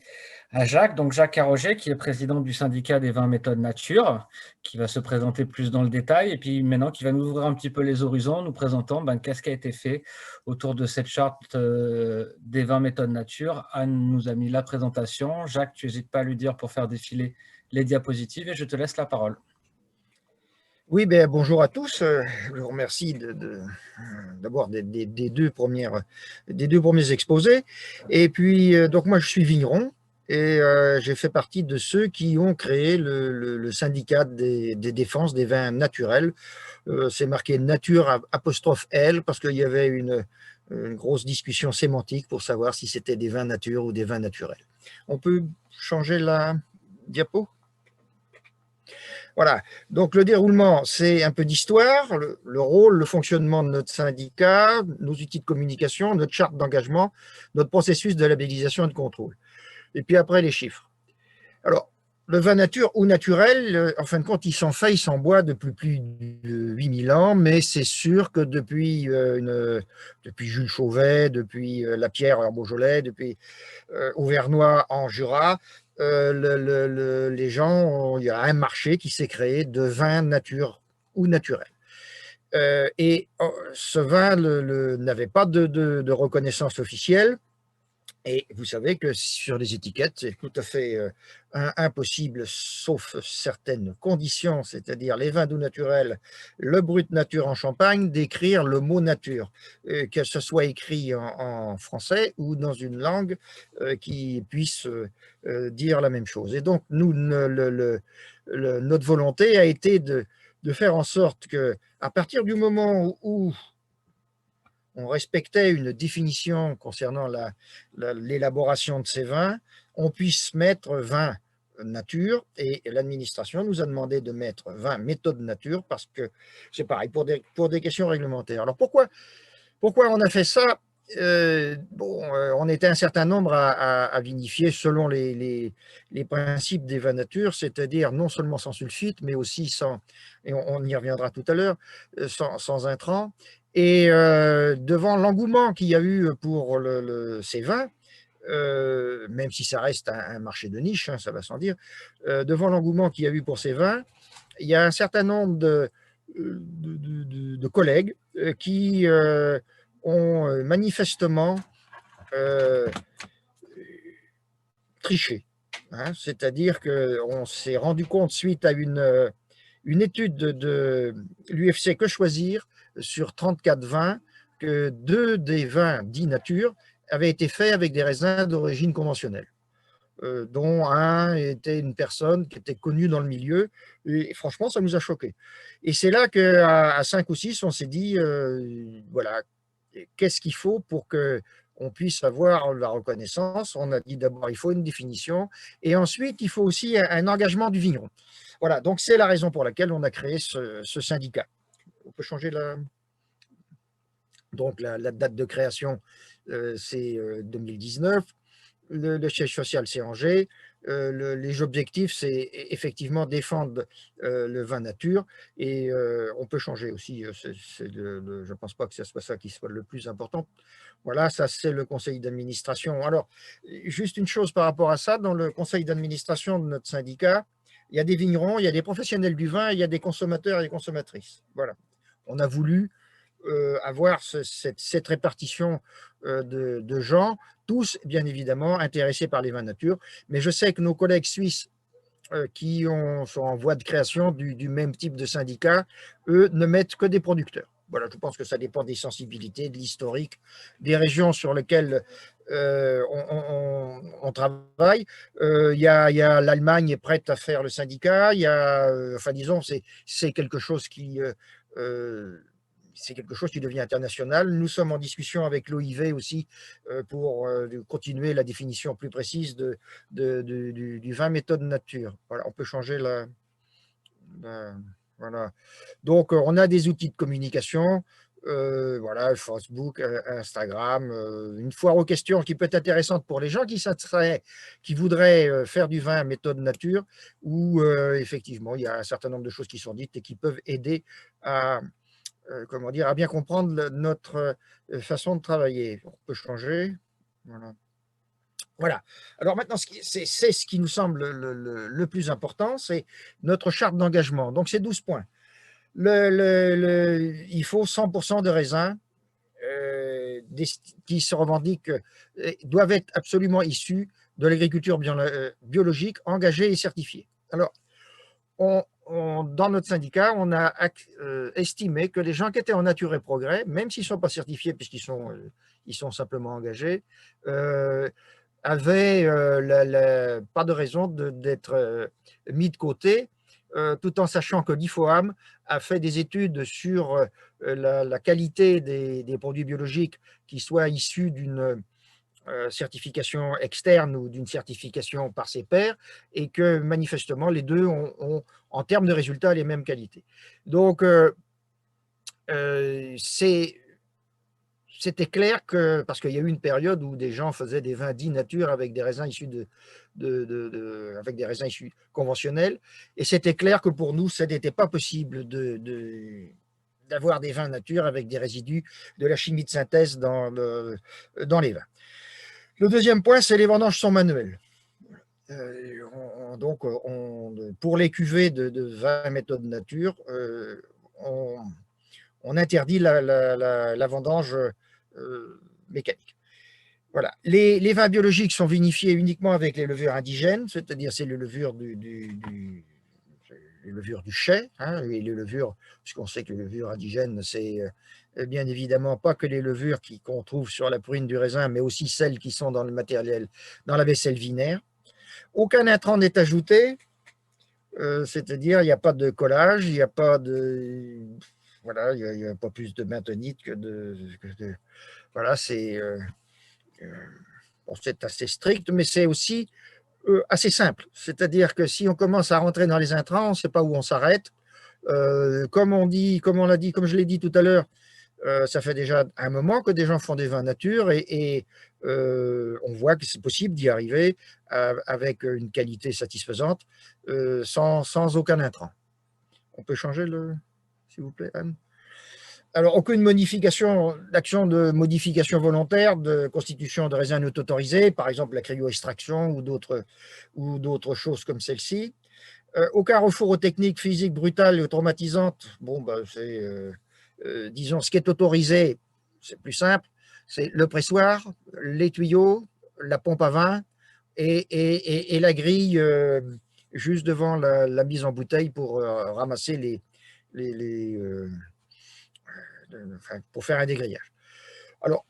à Jacques. Donc, Jacques Carroget, qui est président du syndicat des vins méthode nature, qui va se présenter plus dans le détail. Et puis, maintenant, qui va nous ouvrir un petit peu les horizons, nous présentant qu'est-ce qui a été fait autour de cette charte des vins méthode nature. Anne nous a mis la présentation. Jacques, tu n'hésites pas à lui dire pour faire défiler les diapositives et je te laisse la parole. Oui, bonjour à tous. Je vous remercie d'abord des deux premiers exposés. Et puis, donc moi, je suis vigneron et j'ai fait partie de ceux qui ont créé le syndicat des défenses des vins naturels. C'est marqué nature apostrophe L parce qu'il y avait une grosse discussion sémantique pour savoir si c'était des vins nature ou des vins naturels. On peut changer la diapo ? Voilà, donc le déroulement, c'est un peu d'histoire, le rôle, le fonctionnement de notre syndicat, nos outils de communication, notre charte d'engagement, notre processus de labellisation et de contrôle. Et puis après, les chiffres. Alors, le vin nature ou naturel, en fin de compte, il s'en fait, il s'en boit depuis plus de 8000 ans, mais c'est sûr que depuis Jules Chauvet, depuis Lapierre en Beaujolais, depuis Auvernois en Jura, les gens, il y a un marché qui s'est créé de vin nature ou naturel. Ce vin n'avait pas de reconnaissance officielle. Et vous savez que sur les étiquettes, c'est tout à fait impossible, sauf certaines conditions, c'est-à-dire les vins doux naturels, le brut nature en Champagne, d'écrire le mot nature, que ce soit écrit en français ou dans une langue qui puisse dire la même chose. Et donc, nous, notre volonté a été de faire en sorte que, à partir du moment où on respectait une définition concernant l'élaboration de ces vins, on puisse mettre vin nature, et l'administration nous a demandé de mettre vin méthode nature parce que c'est pareil pour des questions réglementaires. Alors pourquoi on a fait ça? On était un certain nombre à vinifier selon les principes des vins nature, c'est-à-dire non seulement sans sulfite, mais aussi sans, et on y reviendra tout à l'heure, sans intrants. Et devant l'engouement qu'il y a eu pour ces vins, même si ça reste un marché de niche, hein, ça va sans dire, devant l'engouement qu'il y a eu pour ces vins, il y a un certain nombre de collègues qui ont manifestement triché. Hein, c'est-à-dire qu'on s'est rendu compte suite à une étude de l'UFC Que Choisir sur 34 vins que 2 des vins dits nature avaient été faits avec des raisins d'origine conventionnelle, dont un était une personne qui était connue dans le milieu, et franchement ça nous a choqués. Et c'est là qu'à 5 ou 6 on s'est dit voilà, qu'est-ce qu'il faut pour qu'on puisse avoir la reconnaissance? On a dit d'abord il faut une définition, et ensuite il faut aussi un engagement du vigneron. Voilà, donc c'est la raison pour laquelle on a créé ce syndicat. On peut changer donc la date de création, c'est 2019. Le siège social, c'est Angers. Les objectifs, c'est effectivement défendre le vin nature. Et on peut changer aussi. Je ne pense pas que ce soit ça qui soit le plus important. Voilà, ça, c'est le conseil d'administration. Alors, juste une chose par rapport à ça. Dans le conseil d'administration de notre syndicat, il y a des vignerons, il y a des professionnels du vin, il y a des consommateurs et des consommatrices. Voilà. On a voulu avoir cette répartition de gens, tous bien évidemment intéressés par les vins nature, mais je sais que nos collègues suisses qui sont en voie de création du même type de syndicat, eux ne mettent que des producteurs. Voilà, je pense que ça dépend des sensibilités, de l'historique, des régions sur lesquelles on travaille. Il y a l'Allemagne est prête à faire le syndicat. Il y a, enfin disons, c'est quelque chose qui c'est quelque chose qui devient international. Nous sommes en discussion avec l'OIV aussi pour continuer la définition plus précise du vin méthode nature. Voilà, on peut changer voilà. Donc, on a des outils de communication, voilà, Facebook, Instagram, une foire aux questions qui peut être intéressante pour les gens qui voudraient faire du vin méthode nature, où effectivement, il y a un certain nombre de choses qui sont dites et qui peuvent aider à comment dire, à bien comprendre notre façon de travailler. On peut changer. Voilà. Voilà. Alors maintenant, c'est ce qui nous semble le plus important, c'est notre charte d'engagement. Donc, c'est 12 points. Il faut 100% de raisins qui se revendiquent, doivent être absolument issus de l'agriculture biologique, engagée et certifiée. Alors, dans notre syndicat, on a estimé que les gens qui étaient en nature et progrès, même s'ils ne sont pas certifiés puisqu'ils sont simplement engagés, avaient pas de raison d'être mis de côté, tout en sachant que l'IFOAM a fait des études sur la qualité des produits biologiques qui soient issus d'une certification externe ou d'une certification par ses pairs, et que manifestement les deux ont en termes de résultats les mêmes qualités. Donc c'est c'était clair que, parce qu'il y a eu une période où des gens faisaient des vins dits nature avec des raisins issus avec des raisins issus conventionnels, et c'était clair que pour nous, ça n'était pas possible d'avoir des vins nature avec des résidus de la chimie de synthèse dans les vins. Le deuxième point, c'est les vendanges sont manuelles. Donc, pour les cuvées de 20 méthodes nature, on interdit la vendange mécanique. Voilà. Les vins biologiques sont vinifiés uniquement avec les levures indigènes, c'est-à-dire c'est les levures les levures du chai, hein, et les levures, puisqu'on sait que les levures indigènes, c'est bien évidemment pas que les levures qu'on trouve sur la prune du raisin, mais aussi celles qui sont dans le matériel, dans la vaisselle vinaire. Aucun intrant n'est ajouté, c'est-à-dire il n'y a pas de collage, il n'y a pas de... Voilà, il n'y a pas plus de bentonite que de voilà, bon, c'est assez strict, mais c'est aussi assez simple. C'est-à-dire que si on commence à rentrer dans les intrants, on ne sait pas où on s'arrête. Comme je l'ai dit tout à l'heure, ça fait déjà un moment que des gens font des vins nature et on voit que c'est possible d'y arriver avec une qualité satisfaisante sans aucun intrant. On peut changer s'il vous plaît, Anne? Alors, aucune d'action de modification volontaire de constitution de raisins non autorisés, par exemple la cryo-extraction ou d'autres choses comme celle-ci. Aucun recours aux techniques physiques brutales et traumatisantes. Bon, c'est, disons, ce qui est autorisé, c'est plus simple, c'est le pressoir, les tuyaux, la pompe à vin et la grille juste devant la mise en bouteille pour ramasser pour faire un dégrillage. Alors,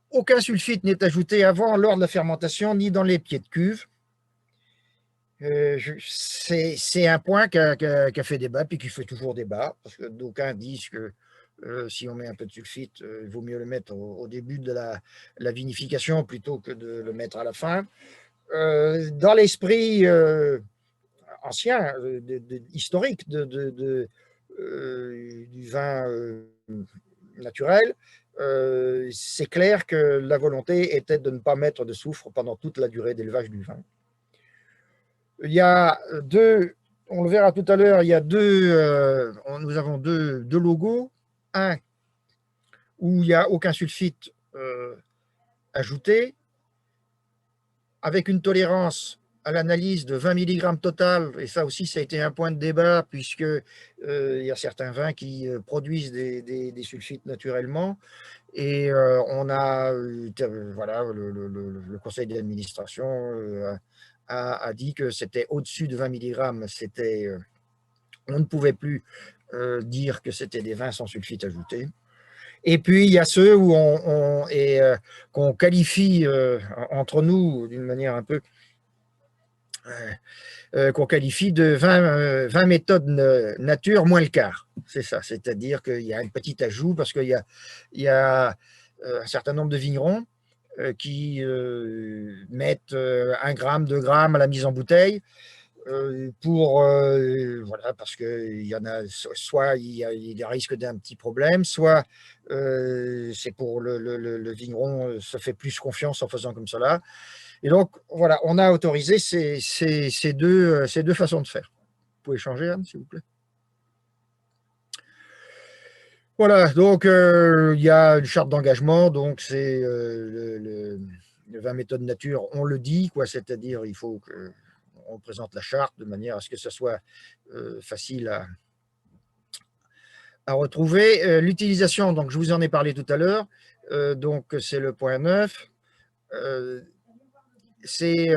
aucun sulfite n'est ajouté avant, lors de la fermentation, ni dans les pieds de cuve. C'est un point qui a fait débat, puis qui fait toujours débat, parce que d'aucuns disent que si on met un peu de sulfite, il vaut mieux le mettre au début de la vinification plutôt que de le mettre à la fin. Dans l'esprit ancien, historique du vin naturel, c'est clair que la volonté était de ne pas mettre de soufre pendant toute la durée d'élevage du vin. Il y a on le verra tout à l'heure, il y a nous avons deux logos. Un où il n'y a aucun sulfite ajouté, avec une tolérance à l'analyse de 20 mg total, et ça aussi, ça a été un point de débat, puisque il y a certains vins qui produisent des sulfites naturellement, et on a, voilà, le conseil d'administration a dit que c'était au-dessus de 20 mg, on ne pouvait plus dire que c'était des vins sans sulfite ajouté. Et puis, il y a ceux où qu'on qualifie entre nous d'une manière un peu qu'on qualifie de 20 méthodes nature moins le quart. C'est ça, c'est-à-dire qu'il y a un petit ajout parce qu'il y a un certain nombre de vignerons qui mettent 1 gramme, 2 grammes à la mise en bouteille voilà, parce qu'il y en a, soit il y a risque d'un petit problème, soit c'est pour le vigneron se fait plus confiance en faisant comme cela. Et donc, voilà, on a autorisé ces deux façons de faire. Vous pouvez changer, Anne, s'il vous plaît. Voilà, donc il y a une charte d'engagement, donc c'est le 20 méthodes nature, on le dit, quoi, c'est-à-dire il faut qu'on présente la charte de manière à ce que ce soit facile à retrouver. L'utilisation, donc je vous en ai parlé tout à l'heure, donc c'est le point 9. C'est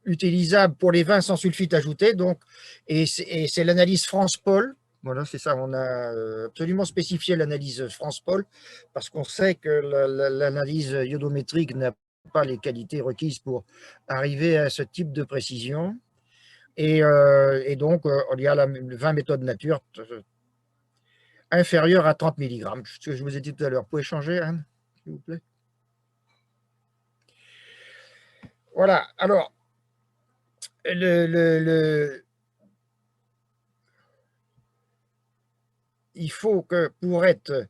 utilisable pour les vins sans sulfite ajouté, donc, et c'est l'analyse France-Paul. Voilà, c'est ça, on a absolument spécifié l'analyse France-Paul, parce qu'on sait que l'analyse iodométrique n'a pas les qualités requises pour arriver à ce type de précision. Et donc, il y a la 20 méthodes nature inférieure à 30 mg. Ce que je vous ai dit tout à l'heure. Vous pouvez changer, Anne, s'il vous plaît? Voilà, alors, il faut que pour être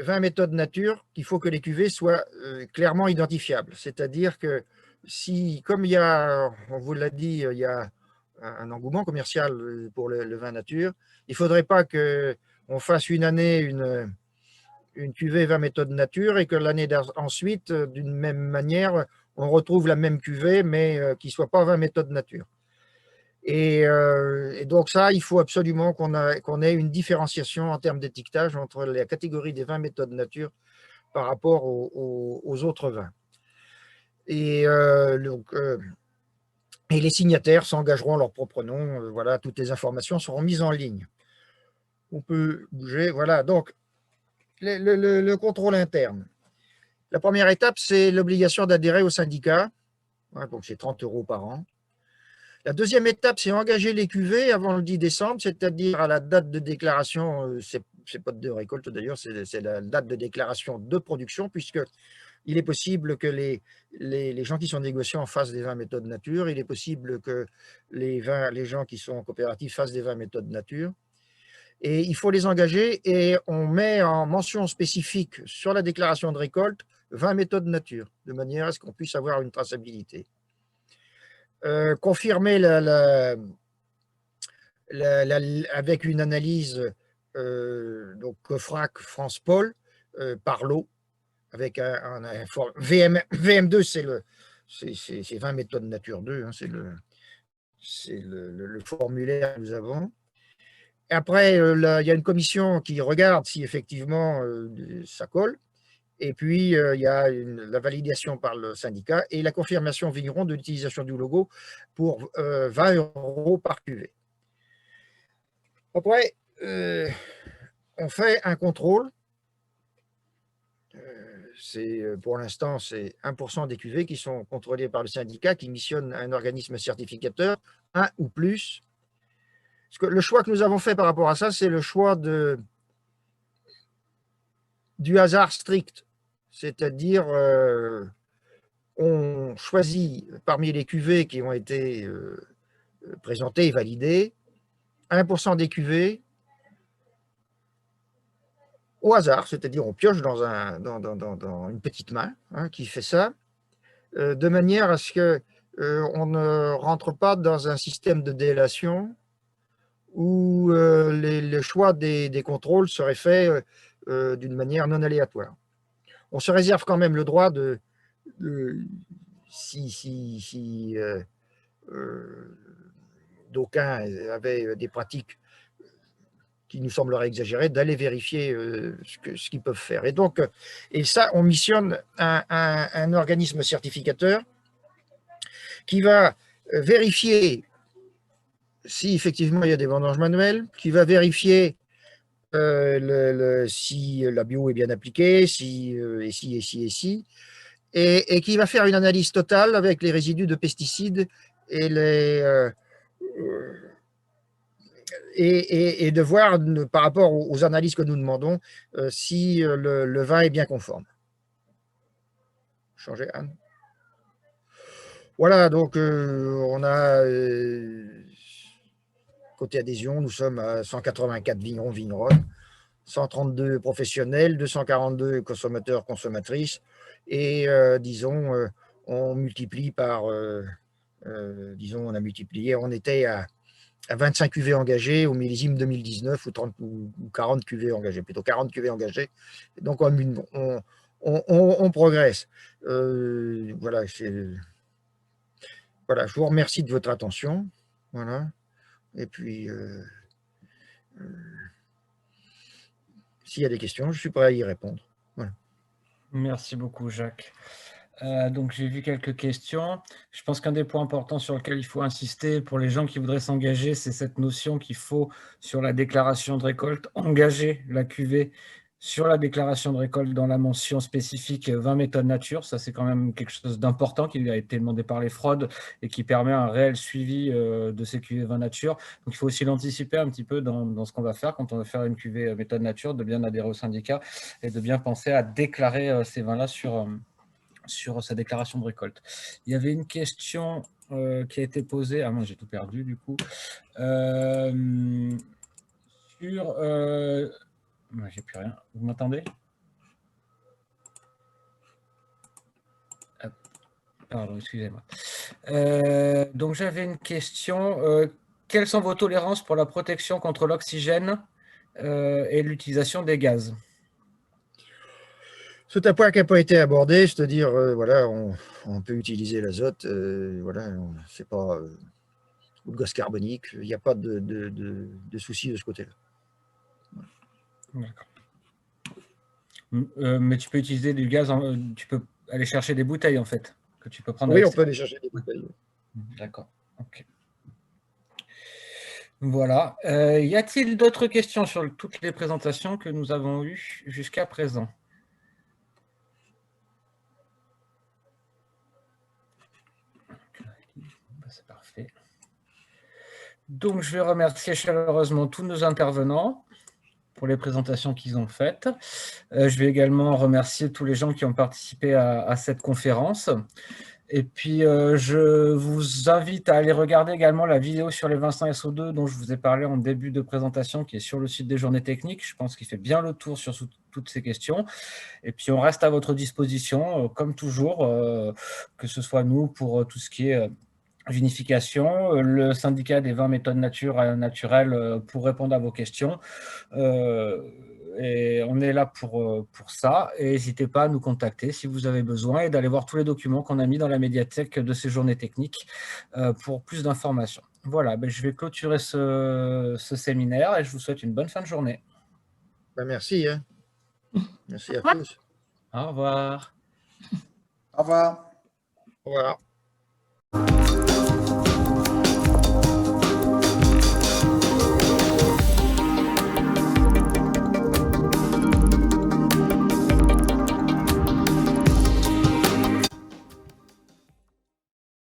vin méthode nature qu'il faut que les cuvées soient clairement identifiables. C'est-à-dire que si, comme il y a, on vous l'a dit, il y a un engouement commercial pour le vin nature, il ne faudrait pas qu'on fasse une année une cuvée vin méthode nature et que l'année ensuite, d'une même manière, on retrouve la même cuvée, mais qui ne soit pas vin méthode nature. Et donc ça, il faut absolument qu'on ait une différenciation en termes d'étiquetage entre la catégorie des vins méthode nature par rapport aux autres vins. Et, et les signataires s'engageront leur propre nom. Voilà, toutes les informations seront mises en ligne. On peut bouger. Voilà, donc le contrôle interne. La première étape, c'est l'obligation d'adhérer au syndicat. Voilà, donc c'est 30 € par an. La deuxième étape, c'est engager les cuvées avant le 10 décembre, c'est-à-dire à la date de déclaration, c'est pas de récolte d'ailleurs, c'est la date de déclaration de production, puisqu'il est possible que les gens qui sont négociants fassent des vins méthode nature, il est possible que les gens qui sont coopératifs fassent des vins méthode nature. Et il faut les engager et on met en mention spécifique sur la déclaration de récolte vin méthode nature, de manière à ce qu'on puisse avoir une traçabilité. Confirmer avec une analyse donc COFRAC France Pôle par lot avec un VM2, c'est 20 méthodes nature 2, hein, c'est le formulaire que nous avons. Après, il y a une commission qui regarde si effectivement ça colle. Et puis, il y a la validation par le syndicat et la confirmation vigneron de l'utilisation du logo pour 20 € par cuvée. Après, on fait un contrôle. Pour l'instant, c'est 1% des cuvées qui sont contrôlées par le syndicat qui missionne un organisme certificateur, un ou plus. Parce que le choix que nous avons fait par rapport à ça, c'est le choix du hasard strict. C'est-à-dire, on choisit parmi les cuvées qui ont été présentées et validées, 1% des cuvées au hasard, c'est-à-dire on pioche dans une petite main hein, qui fait ça, de manière à ce qu'on ne rentre pas dans un système de délation où le choix des contrôles serait fait d'une manière non aléatoire. On se réserve quand même le droit si d'aucuns avaient des pratiques qui nous sembleraient exagérées, d'aller vérifier ce qu'ils peuvent faire. Et ça, on missionne un organisme certificateur qui va vérifier si effectivement il y a des vendanges manuelles, qui va vérifier si la bio est bien appliquée, et qui va faire une analyse totale avec les résidus de pesticides et de voir par rapport aux analyses que nous demandons si le vin est bien conforme. Changer Anne. Voilà, donc on a côté adhésion, nous sommes à 184 vignerons, vigneronnes, 132 professionnels, 242 consommateurs, consommatrices, et disons, on multiplie par, disons, on a multiplié, on était à 25 cuvées engagées au millésime 2019 ou 30 ou 40 cuvées engagées, plutôt 40 cuvées engagées. Donc on progresse. Voilà, voilà, je vous remercie de votre attention. Voilà. Et puis, s'il y a des questions, je suis prêt à y répondre. Voilà. Merci beaucoup, Jacques. Donc, j'ai vu quelques questions. Je pense qu'un des points importants sur lequel il faut insister pour les gens qui voudraient s'engager, c'est cette notion qu'il faut, sur la déclaration de récolte, engager la cuvée sur la déclaration de récolte dans la mention spécifique 20 méthodes nature. Ça, c'est quand même quelque chose d'important qui a été demandé par les fraudes et qui permet un réel suivi de ces cuvées 20 nature. Donc, il faut aussi l'anticiper un petit peu dans ce qu'on va faire quand on va faire une cuvée méthode nature, de bien adhérer au syndicat et de bien penser à déclarer ces vins-là sur sa déclaration de récolte. Il y avait une question qui a été posée, moi j'ai tout perdu du coup, sur... j'ai plus rien, vous m'entendez? Pardon, excusez-moi. Donc j'avais une question. Quelles sont vos tolérances pour la protection contre l'oxygène et l'utilisation des gaz? C'est un point qui n'a pas été abordé, c'est-à-dire, voilà, on peut utiliser l'azote, voilà, c'est pas ou le gaz carbonique, il n'y a pas de souci de ce côté-là. D'accord. Mais tu peux utiliser du gaz, tu peux aller chercher des bouteilles en fait, que tu peux prendre Oui, avec. on peut aller chercher des bouteilles. D'accord. Ok. Voilà. Y a-t-il d'autres questions sur toutes les présentations que nous avons eues jusqu'à présent? C'est parfait. Donc, je vais remercier chaleureusement tous nos intervenants pour les présentations qu'ils ont faites. Je vais également remercier tous les gens qui ont participé à cette conférence. Et puis, je vous invite à aller regarder également la vidéo sur les Vincent SO2 dont je vous ai parlé en début de présentation, qui est sur le site des Journées Techniques. Je pense qu'il fait bien le tour sur toutes ces questions. Et puis, on reste à votre disposition, comme toujours, que ce soit nous pour tout ce qui est vinification, le syndicat des vins méthodes naturelles pour répondre à vos questions. Et on est là pour ça. Et n'hésitez pas à nous contacter si vous avez besoin et d'aller voir tous les documents qu'on a mis dans la médiathèque de ces journées techniques pour plus d'informations. Voilà, je vais clôturer ce séminaire et je vous souhaite une bonne fin de journée. Ben, merci. Hein. Merci à tous. Au revoir. Au revoir. Au revoir.